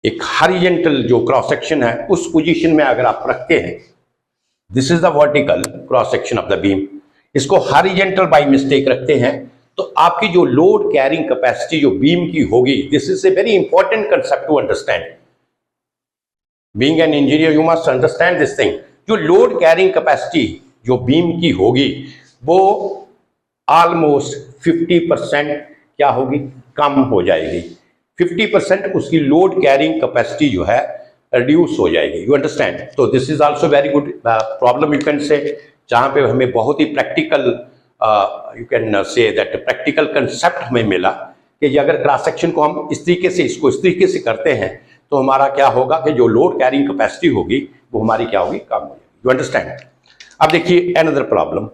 एक हॉरिजॉन्टल जो क्रॉस सेक्शन है उस पोजीशन में अगर आप रखते हैं, this is the vertical cross section of the beam, इसको हॉरिजॉन्टल बाय मिस्टेक रखते हैं, तो आपकी जो लोड कैरिंग कैपेसिटी जो बीम की होगी, this is a very important concept to understand. Being an engineer you must understand this thing. जो लोड कैरिंग कैपेसिटी जो बीम की होगी वो ऑलमोस्ट 50% क्या होगी, कम हो जाएगी। 50% उसकी लोड कैरिंग कैपेसिटी जो है रिड्यूस हो जाएगी, यू अंडरस्टैंड। तो this is also very good problem you can say, जहां पे हमें बहुत ही practical you can say that practical concept हमें मिला कि अगर क्रॉस सेक्शन को हम इस तरीके से, इसको इस तरीके से करते हैं तो हमारा क्या होगा कि जो लोड कैरिंग कैपेसिटी होगी वो हमारी क्या होगी, कम हो जाएगी, यू अंडरस्टैंड। अब देखिए another problem,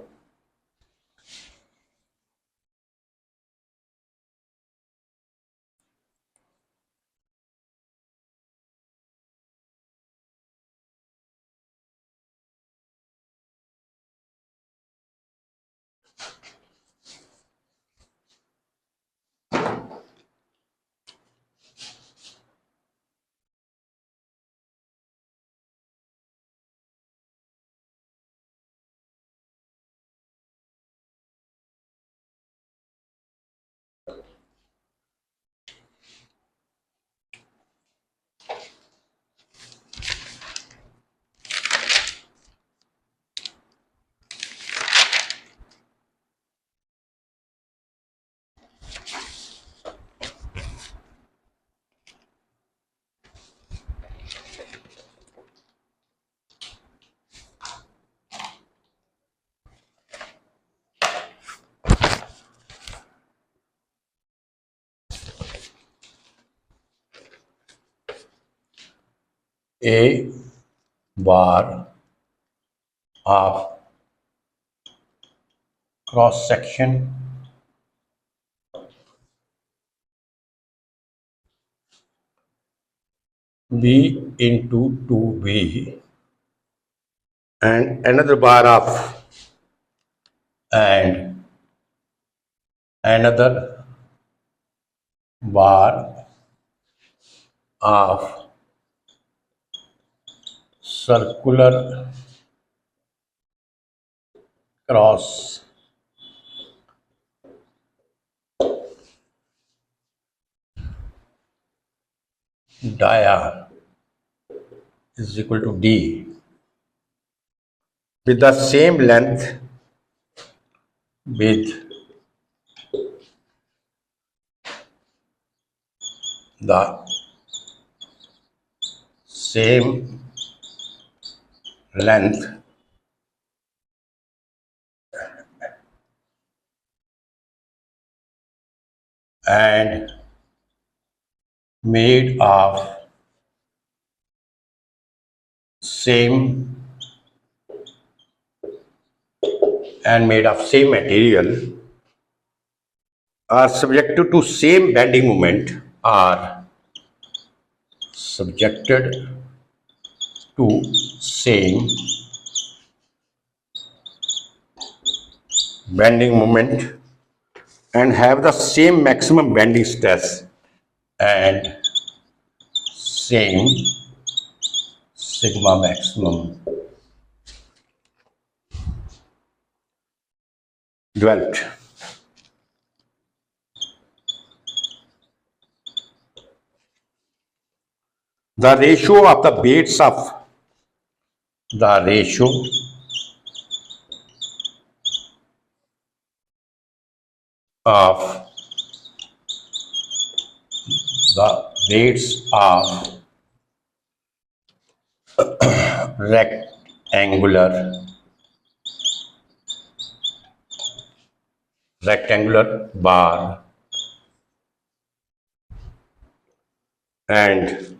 A bar of cross section B into 2B and another bar of circular cross dia is equal to D with the same length with the same length and made of same same material are subjected to same bending moment are subjected to same bending moment and have the same maximum bending stress and same sigma maximum developed. The ratio of the weights of the ratio of the weights of rectangular bar and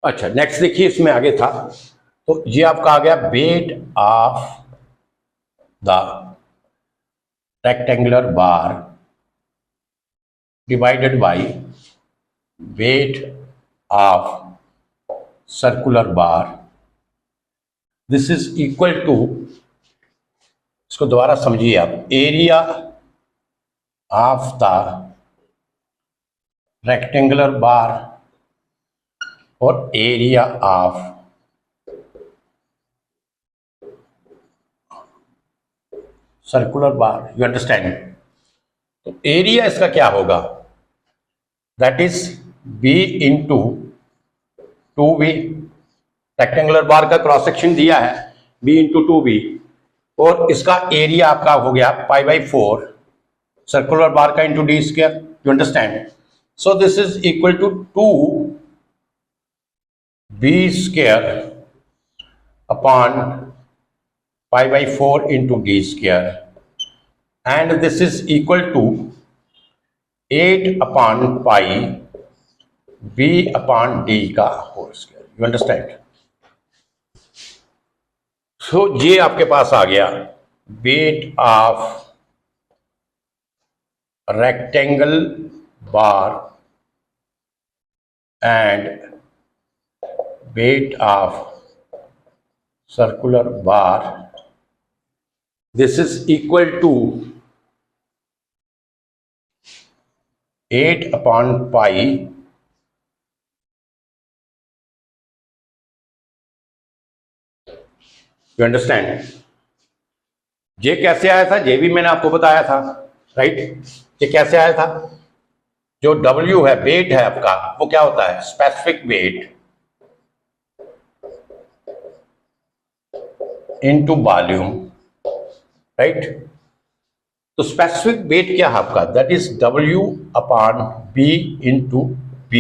अच्छा, next देखिए, इसमें आगे था, तो ये आपका आ गया weight of the rectangular bar divided by weight of circular bar, this is equal to, इसको दोबारा समझिए आप, area of the rectangular bar और area of circular bar, you understand. तो एरिया इसका क्या होगा, that is B into 2b, rectangular bar का क्रॉस सेक्शन दिया है b इंटू 2b, और इसका एरिया आपका हो गया π/4 सर्कुलर बार का into d square, you understand. So this is equal to 2b square upon π/4 into d square, and this is equal to 8 upon pi b upon d का whole square, you understand. So ये आपके पास आ गया weight of rectangle bar and weight of circular bar this is equal to 8 upon pi you understand. जे कैसे आया था, जे भी मैंने आपको बताया था, राइट। ये कैसे आया था, जो W है, वेट है आपका, वो क्या होता है, specific weight into volume, right. तो स्पेसिफिक वेट क्या है आपका, that is W upon B into B।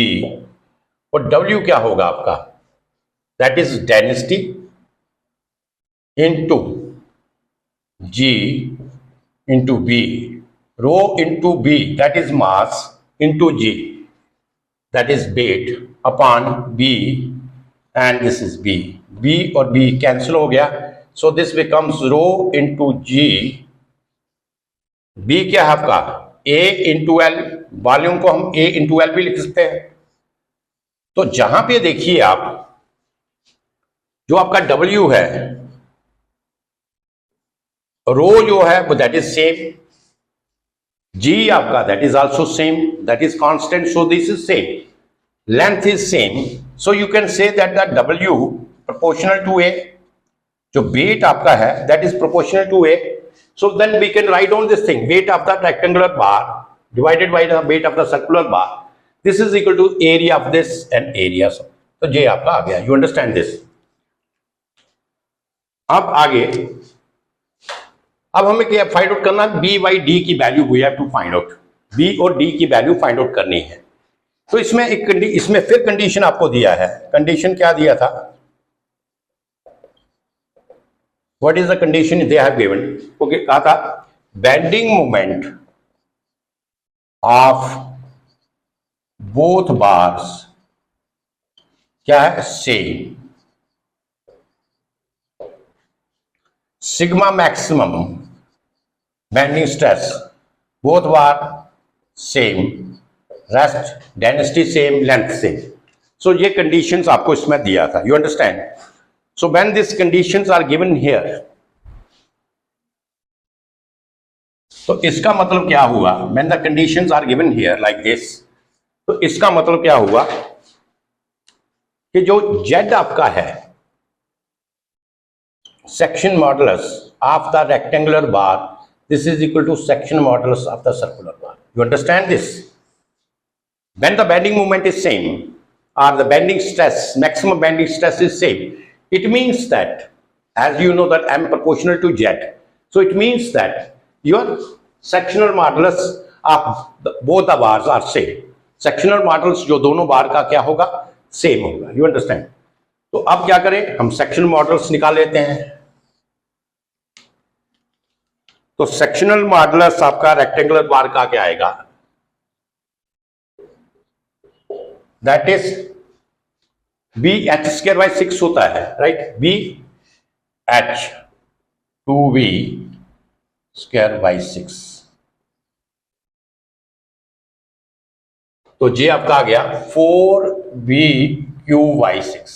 और W क्या होगा आपका, that is density into G into B, rho into B that is mass into G that is weight upon B, and this is B और B cancel हो गया, so this becomes rho into G। B क्या है आपका, A into L, volume को हम A into L भी लिख सकते हैं। तो जहां पे देखिए आप, जो आपका W है, रो जो है वो दैट इज सेम, G आपका that is also same, that is constant, so this is same, length is same, so you can say that the W proportional to A, जो वेट आपका है that is proportional to A, so then we can write down this thing, weight of the rectangular bar divided by the weight of the circular bar, this is equal to area of this and area of, तो ये आपका आ गया, you understand this। अब आगे, अब हमें क्या फाइंड आउट करना है, B by D की value we have to find out, B और D की वैल्यू फाइंड आउट करनी है। तो इसमें इसमें फिर कंडीशन आपको दिया है, कंडीशन क्या दिया था, what is the condition they have given, okay, कहा था bending moment of both bars क्या है, same, sigma maximum bending stress both bar same, rest density same, length same, so ये conditions आपको इसमें दिया था, you understand। So when these conditions are given here, तो इसका मतलब क्या हुआ, when the conditions are given here like this, तो इसका मतलब क्या हुआ कि जो Z आपका है, section modulus of the rectangular bar, this is equal to section modulus of the circular bar, you understand this। When the bending moment is same, or the bending stress, maximum bending stress is same, it means that, as you know that M proportional to Z, so it means that your sectional modulus of both the bars are same, sectional modulus जो दोनों बार का क्या होगा, same होगा, you understand। तो अब क्या करें, हम sectional modulus निकाल लेते हैं। तो sectional modulus आपका rectangular बार का क्या आएगा, that is B h square by 6 होता है, right, B h 2V square by 6, तो J आपका आ गया 4V Q बाई 6,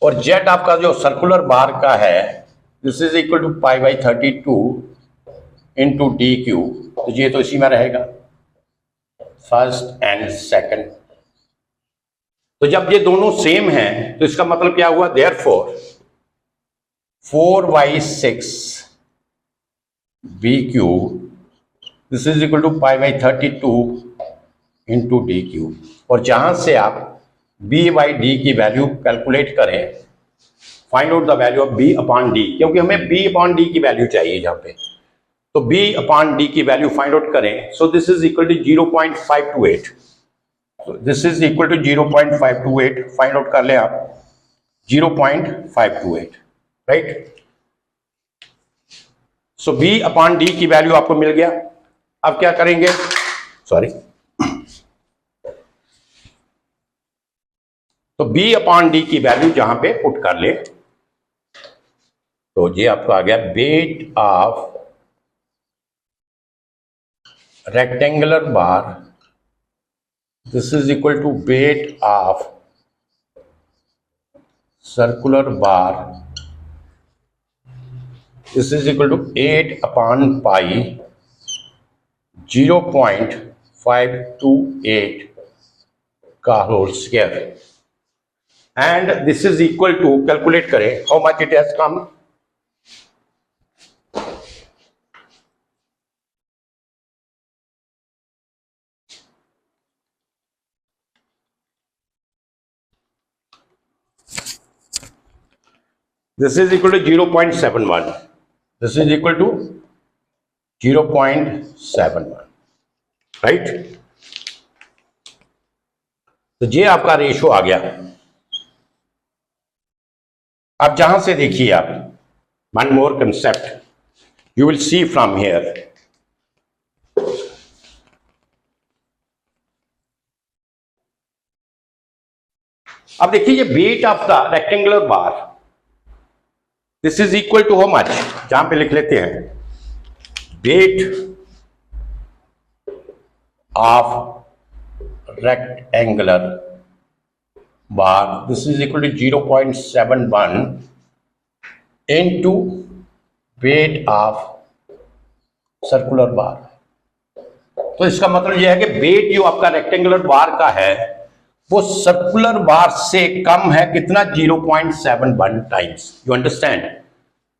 और Z आपका जो सर्कुलर बार का है, this is equal to pi by 32 into D cube, तो ये तो इसी में रहेगा, फर्स्ट एंड सेकंड। तो जब ये दोनों सेम हैं तो इसका मतलब क्या हुआ, therefore 4/6 BQ this is equal to pi by 32 into D cube. और जहां से आप B बाई डी की वैल्यू कैलकुलेट करें, find out the value of B upon D, क्योंकि हमें B अपॉन डी की वैल्यू चाहिए जहां पे, तो B अपॉन डी की वैल्यू फाइंड आउट करें, so this is equal to 0.528, this is equal to 0.528, find out कर ले आप 0.528, राइट। सो B अपॉन डी की वैल्यू आपको मिल गया। अब क्या करेंगे, सॉरी, तो B अपॉन डी की वैल्यू जहां पे पुट कर ले, तो ये आपको आ गया weight of rectangular bar, this is equal to weight of circular bar this is equal to 8/पाई 0.528 का whole square, and this is equal to, calculate करें how much it has come, this is equal to 0.71. This is equal to 0.71, right. तो ये आपका ratio आ गया। अब जहां से देखिए आप, one more concept you will see from here. अब देखिए ये weight of the rectangular bar, this is equal to how much, जहां पे लिख लेते हैं weight of rectangular bar, this is equal to 0.71 into weight of circular bar. तो इसका मतलब यह है कि वेट जो आपका रेक्टेंगुलर बार का है वो सर्कुलर बार से कम है, कितना, 0.71 टाइम्स। You understand.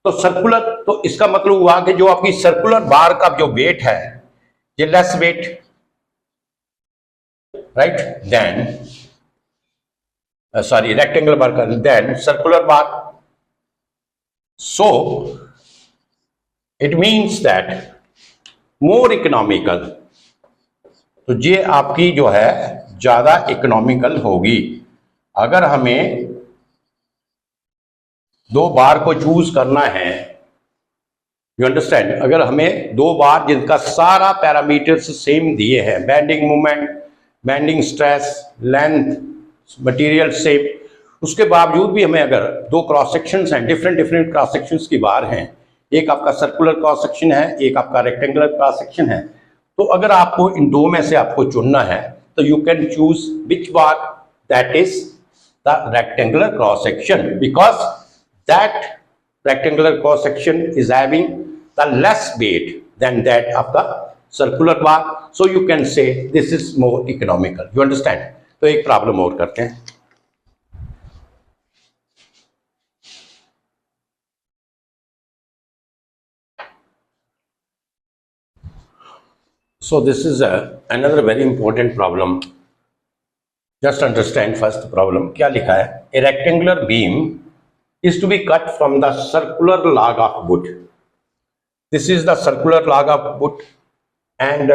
तो सर्कुलर, तो इसका मतलब हुआ कि जो आपकी सर्कुलर बार का जो वेट है ये less weight, right, then sorry rectangular bar का then circular bar. So it means that more economical, तो ये आपकी जो है ज्यादा इकोनॉमिकल होगी। अगर हमें दो बार को चूज करना है, यू अंडरस्टैंड, अगर हमें दो बार जिनका सारा पैरामीटर्स सेम दिए हैं, bending moment, bending stress, length, material shape, उसके बावजूद भी हमें अगर दो क्रॉस सेक्शंस हैं, डिफरेंट क्रॉस सेक्शंस की बार हैं, एक आपका सर्कुलर क्रॉस सेक्शन है, एक आपका रेक्टेंगुलर क्रॉस सेक्शन है, तो अगर आपको इन दो में से आपको चुनना है तो you can choose which bar, that is the rectangular cross section, because that rectangular cross section is having the less weight than that of the circular bar, so you can say this is more economical. You understand. तो एक problem और करते हैं। So this is another very important problem. Just understand first problem. क्या लिखा है? A rectangular beam is to be cut from the circular log of wood. This is the circular log of wood, and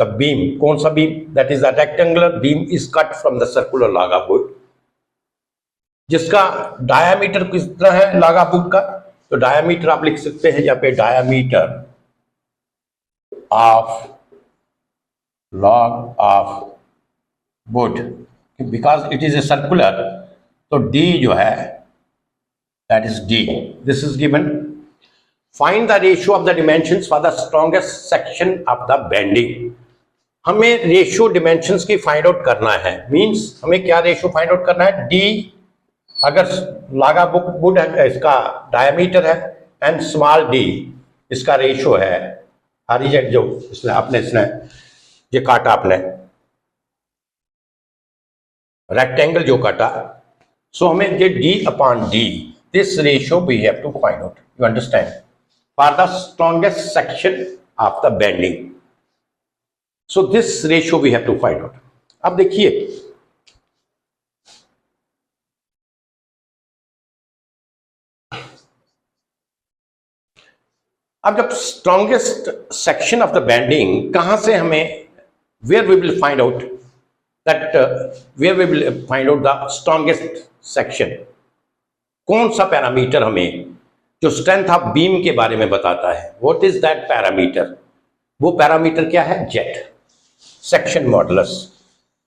the beam, कौन सा beam? That is the rectangular beam is cut from the circular log of wood. जिसका diameter कितना है log of wood का? तो diameter आप लिख सकते हैं यहाँ पे diameter of log of wood, because it is a circular, तो d जो है that is d, this is given. Find the ratio of the dimensions for the strongest section of the bending. हमें रेशियो डिमेंशंस की find out करना है, means हमें क्या ratio find out करना है, d अगर log of wood है, इसका डायमीटर है, एंड स्मॉल d इसका रेशियो है, हॉरिजॉन्टल जो इसने आपने इसने ये काटा, आपने रेक्टेंगल जो काटा, सो हमें ये d/d, this ratio we have to find out. You understand, for the strongest section of the bending, so this ratio we have to find out. अब देखिए अब जब strongest section of the bending, कहां से हमें, where we will find out that where we will find out the strongest section, कौन सा parameter हमें जो स्ट्रेंथ ऑफ बीम के बारे में बताता है, व्हाट इज दैट पैरामीटर? वो पैरामीटर क्या है? Z, section modulus.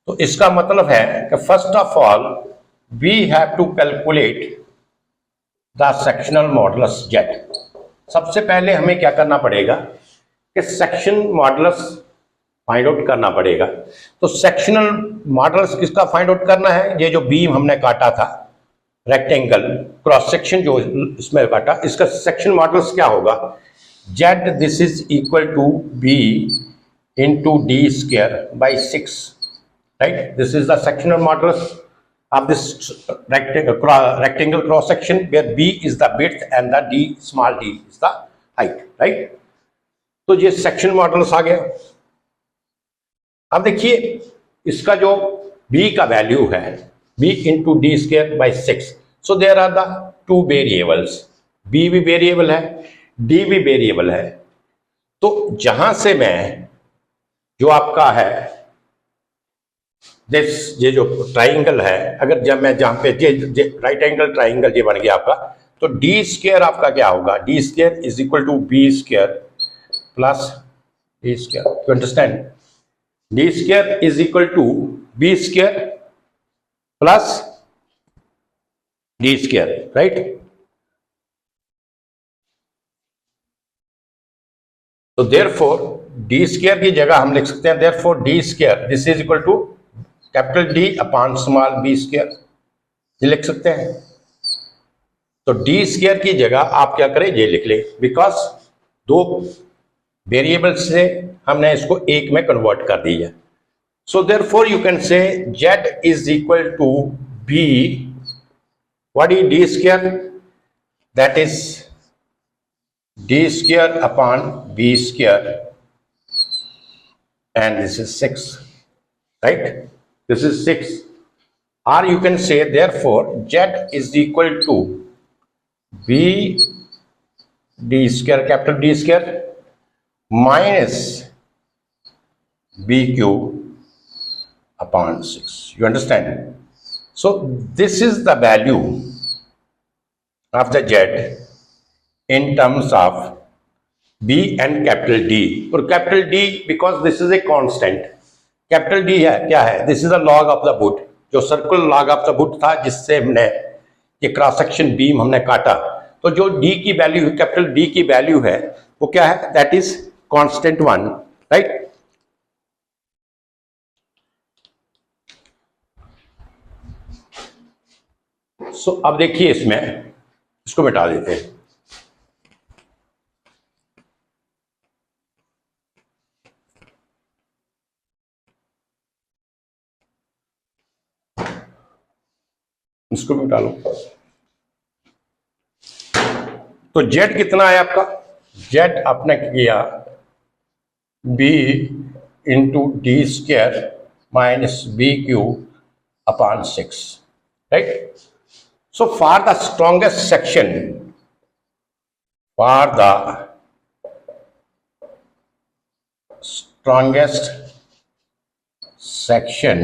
तो इसका मतलब है कि first of all we have to calculate the sectional modulus Z. सबसे पहले हमें क्या करना पड़ेगा कि सेक्शन मॉडुलस फाइंड आउट करना पड़ेगा। तो सेक्शनल मॉडुलस किसका फाइंड आउट करना है? ये जो बीम हमने काटा था, रेक्टेंगल क्रॉस सेक्शन जो इसमें काटा, इसका सेक्शन मॉडल्स क्या होगा, Z this is equal to B into D square by 6, right. This is the sectional modulus of this rectangle cross section where b is the width and the d small d is the height, right. तो ये section models आ गया. अब देखिए इसका जो b का value है b into D square by 6, so there are the two variables, b भी वेरिएबल है, d भी वेरिएबल है. तो जहां से मैं जो आपका है ये जो ट्राइंगल है, अगर जब मैं जहां पे राइट एंगल ट्राइंगल ये बन गया आपका, तो डी स्क्वायर आपका क्या होगा, D square is equal to B square plus D square. You understand, D square is equal to B square plus D square, right. तो देयरफॉर डी स्क्वायर की जगह हम लिख सकते हैं therefore D square this is equal to capital D upon small B square, ये लिख सकते हैं. तो डी स्क्वायर की जगह आप क्या करें, ये लिख ले, बिकॉज दो वेरिएबल से हमने इसको एक में कन्वर्ट कर दिया. So therefore you can say Z is equal to B, what is D square, that is D square upon B square and this is 6, right. This is 6, or you can say therefore z is equal to b d square capital D square minus b cube upon 6. You understand? So this is the value of the z in terms of b and capital D. For capital D, because this is a constant, capital D है क्या है, this is the log of the wood, जो circular log of the wood था जिससे हमने ये cross section beam हमने काटा. तो जो डी की वैल्यू, कैपिटल डी की वैल्यू है वो क्या है, दैट इज कांस्टेंट 1, राइट. सो अब देखिए इसमें इसको मिटा देते हैं. इसको भी उठा लो. तो जेड कितना है आपका, जेड आपने किया B into D square minus B cube upon 6, right. So for the strongest section, for the strongest section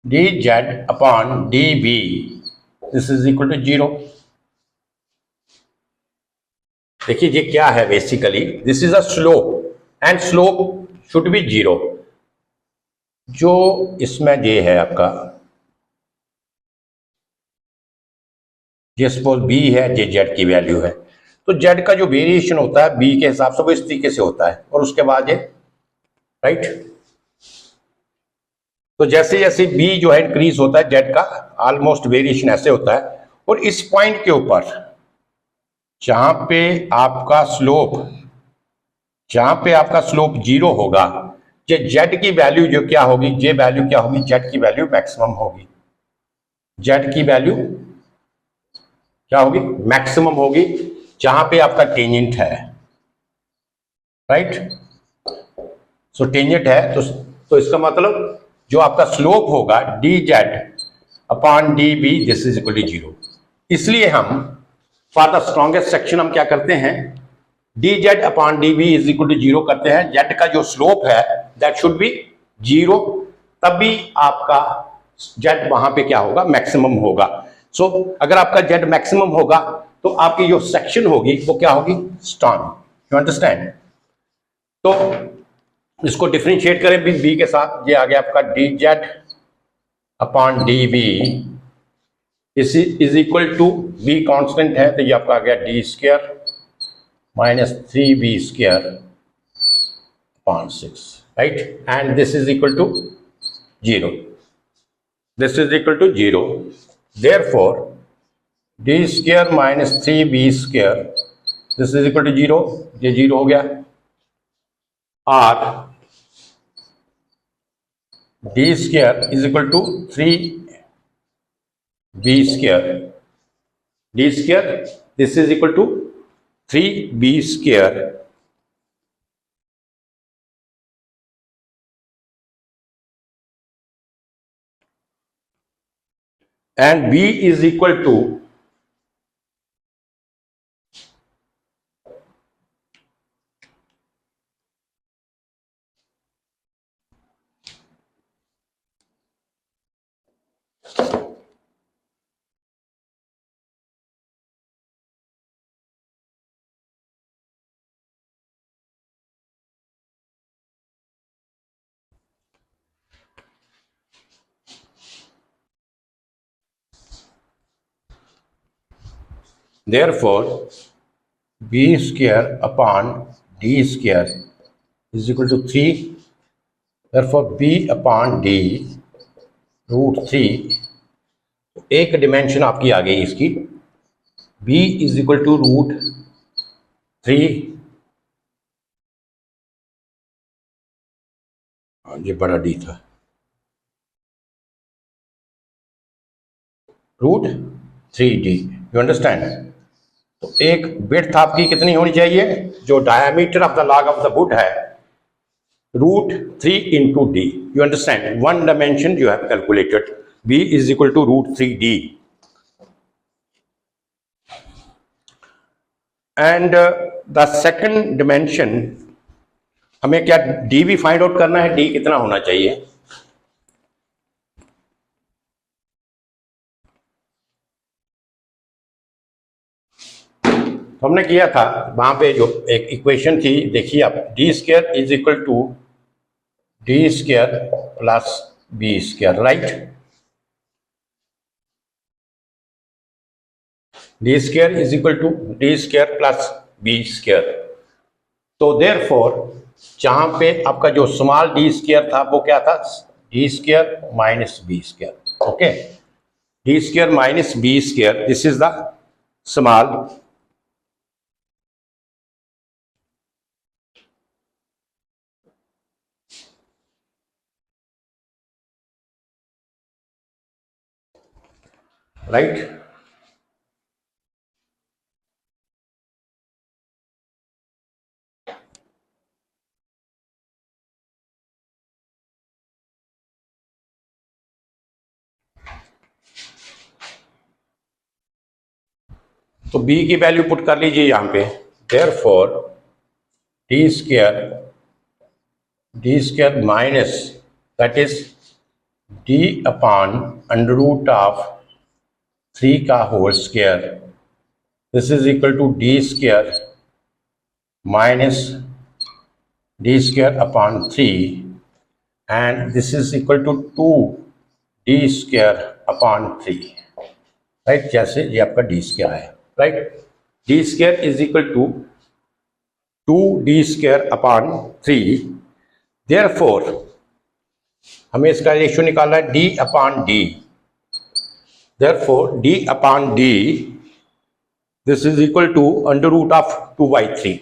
dz upon db, this is equal to 0. देखिए ये क्या है, basically this is a slope and slope should be 0. जो इसमें ये है आपका, ये सपोज b है, ये z की वैल्यू है, तो z का जो वेरिएशन होता है b के हिसाब से वो इस तरीके से होता है, और उसके बाद ये, राइट. तो जैसे जैसे b जो है इंक्रीज होता है, z का ऑलमोस्ट वेरिएशन ऐसे होता है. और इस पॉइंट के ऊपर जहां पे आपका स्लोप 0 होगा, ये z की वैल्यू जो क्या होगी, ये वैल्यू क्या होगी, z की वैल्यू मैक्सिमम होगी, z की वैल्यू क्या होगी, मैक्सिमम होगी, जहां पे आपका टेंजेंट है, राइट. सो टेंजेंट है तो इसका मतलब जो आपका स्लोप होगा dz upon db this is equal to 0. इसलिए हम फॉर द स्ट्रॉन्गेस्ट सेक्शन हम क्या करते हैं, dz upon db is equal to 0 करते हैं. z का जो स्लोप है दैट शुड बी 0, तभी आपका z वहां पे क्या होगा, मैक्सिमम होगा. सो अगर आपका z मैक्सिमम होगा तो आपकी जो सेक्शन होगी वो क्या होगी, स्ट्रॉन्ग. You understand. तो इसको डिफरेंशिएट करें बी के साथ, ये आ गया आपका dz upon db is equal to, b constant है तो ये आपका आ गया D square minus 3b square upon 6, right? And this is equal to 0. This is equal to 0. Therefore, d square minus 3b square, this is equal to 0. ये 0 हो गया. और d square is equal to 3b square. d square, this is equal to 3b square and b is equal to therefore b square upon d square is equal to 3. Therefore b upon d root 3. एक dimension आपकी आ गई इसकी. b is equal to root 3. ये बड़ा d था. Root 3d. You understand? तो एक width आपकी कितनी होनी चाहिए? जो diameter of the log of the wood है, root 3 into D. You understand? One dimension you have calculated. b is equal to root 3d. And the second dimension, हमें क्या d भी फाइंड आउट करना है. d कितना होना चाहिए? तो हमने किया था वहां पे जो एक इक्वेशन थी, देखिए आप, D square is equal to D square plus B square, right? D square is equal to D square plus B square. तो देयरफॉर जहां पे आपका जो स्मॉल डी स्क्वायर था वो क्या था? D square minus B square. Okay, D square minus B square, this is the small right. तो b की वैल्यू पुट कर लीजिए यहां पे. Therefore D square minus, that is d upon under root of 3 का whole square. This is equal to D square minus D square upon 3 and this is equal to 2d square upon 3, right? जैसे ये आपका D square है, right? D square is equal to 2d square upon 3. Therefore हमें इसका ratio निकालना है d upon d. Therefore, d upon d, this is equal to under root of 2 by 3.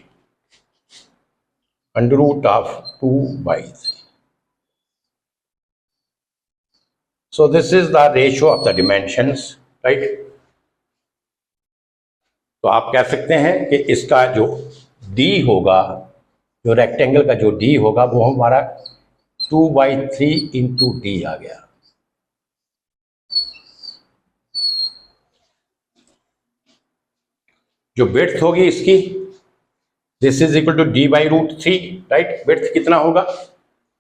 Under root of 2 by 3. So this is the ratio of the dimensions, right? तो आप कह सकते हैं कि इसका जो d होगा, जो रेक्टेंगल का जो d होगा, वो हमारा 2 by 3 इंटू d आ गया. जो विड्थ होगी इसकी, this is equal to D by root 3, right? Width कितना होगा?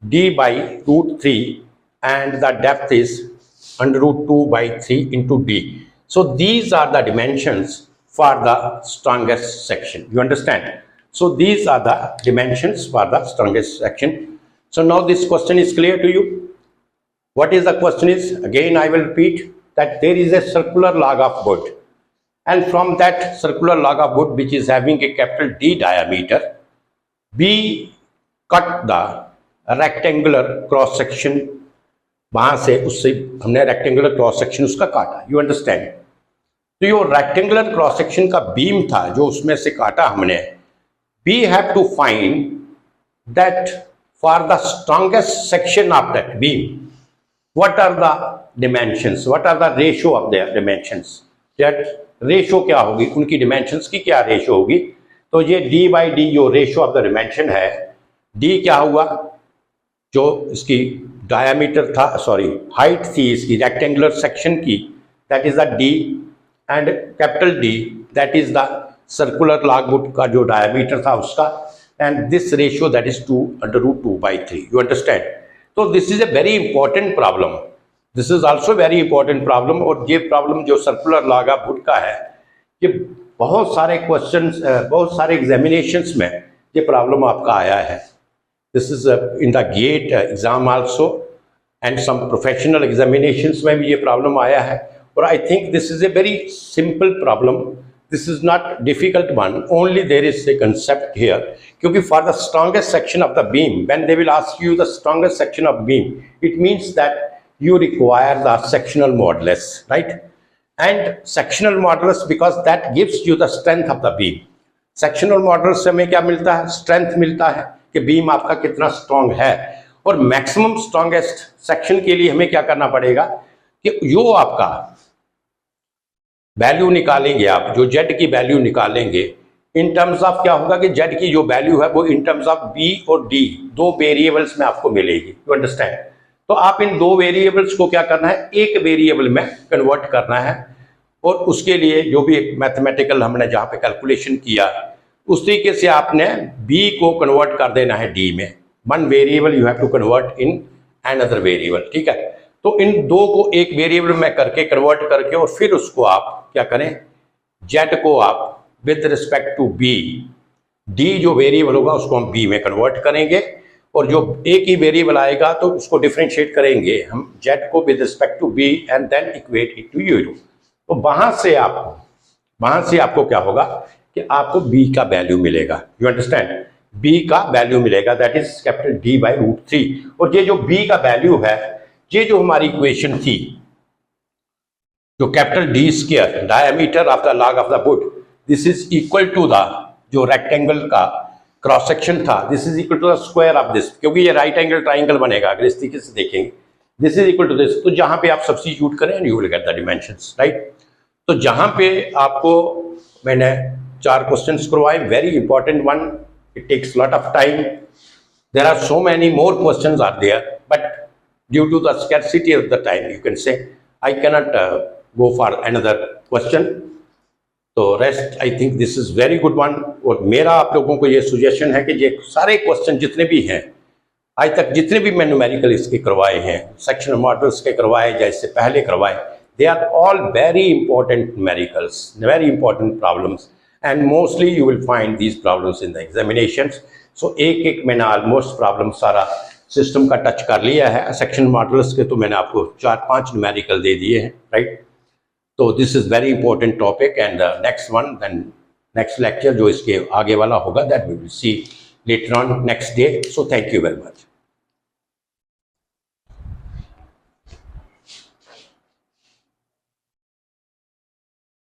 d by root 3 and the depth is under root 2 by 3 into D. So these are the dimensions for the strongest section. You understand? So these are the dimensions for the strongest section. So now this question is clear to you. What is the question is, again I will repeat that there is a circular log of would. And from that circular log of wood which is having a capital D diameter, B cut the rectangular cross section, वहां से उससे हमने rectangular cross section उसका काटा, you understand. तो ये rectangular cross section का beam था जो उसमें से काटा हमने, we have to find that for the strongest section of that beam what are the dimensions, what are the ratio of the dimensions, that ratio क्या होगी, उनकी डिमेंशंस की क्या रेशियो होगी। तो ये d बाई डी जो रेशियो ऑफ द डिमेंशन है, d क्या हुआ, जो इसकी डायमीटर था, सॉरी हाइट थी इसकी रेक्टेंगुलर सेक्शन की, that is the d, and capital D that is the circular log butt का जो डायमीटर था उसका, and this ratio that is 2/√2/3, you understand. तो this is a very important problem, this is also very important problem. और ये problem जो circular log butt का है, ये बहुत सारे क्वेश्चंस, बहुत सारे एग्जामिनेशंस में ये प्रॉब्लम आपका आया है। This is in the GATE exam also and some professional examinations में भी ये प्रॉब्लम आया है। और I think this is a very simple problem, this is not difficult one, only there is a concept here, क्योंकि for the strongest section of the beam, when they will ask you the strongest section of beam, it means that you require the sectional modulus, right? And sectional modulus, because that gives you the strength of the beam. Sectional modulus से हमें क्या मिलता है, strength मिलता है कि beam आपका कितना strong है। और maximum strongest section के लिए हमें क्या करना पड़ेगा कि जो आपका वैल्यू निकालेंगे आप, जो Z की वैल्यू निकालेंगे इन टर्म्स ऑफ क्या होगा कि Z की जो वैल्यू है वो इन टर्म्स ऑफ B और D, दो वेरिएबल्स में आपको मिलेगी, यू अंडरस्टैंड। तो आप इन दो वेरिएबल्स को क्या करना है, एक वेरिएबल में कन्वर्ट करना है। और उसके लिए जो भी मैथमेटिकल हमने जहाँ पे कैलकुलेशन किया, उस तरीके से आपने b को कन्वर्ट कर देना है d में। One variable you have to convert in another variable, ठीक है। तो इन दो को एक वेरिएबल में करके कन्वर्ट करके और फिर उसको आप क्या करें, z को आप with respect to b, d जो वेरिएबल होगा उसको हम b में कन्वर्ट करेंगे, और जो एक ही वेरिएबल आएगा तो उसको डिफरेंशिएट करेंगे हम z को with respect to b and then equate it to 0। तो वहां से आपको क्या होगा कि आपको b का वैल्यू मिलेगा, यू अंडरस्टैंड, b का वैल्यू मिलेगा, दैट इज कैपिटल D/√3। और ये जो b का वैल्यू है, ये जो हमारी इक्वेशन थी, जो capital D² diameter of the log of the wood, this is equal to the जो रेक्टेंगल का क्रॉस सेक्शन था, this is equal to the square of this, क्योंकि ये राइट एंगल ट्राइंगल बनेगा अगर इस तरीके से देखेंगे, this is equal to this. तो जहां पे आप सब्स्टिट्यूट करें you will get the dimensions, right. तो जहां पे आपको मैंने 4 क्वेश्चंस करवाए, very important one, it takes lot of time, there are so many more questions are there, but due to the scarcity of the time you can say I cannot go for another question. तो rest I think this is very good one. और मेरा आप लोगों को ये suggestion है कि ये सारे क्वेश्चन जितने भी हैं आज तक, जितने भी मैं न्यूमेरिकल इसके करवाए हैं, सेक्शनल मॉडल्स के करवाए या इससे पहले करवाए, they are all very important numericals, very important problems, and mostly you will find these problems in the examinations. So एक मैंने ऑलमोस्ट प्रॉब्लम सारा सिस्टम का टच कर लिया है। सेक्शन मॉडल्स के तो मैंने आपको 4-5 न्यूमेरिकल दे दिए हैं, राइट। तो this is very important topic, and next one, then next lecture जो इसके आगे वाला होगा, that we will see later on next day. So thank you very much.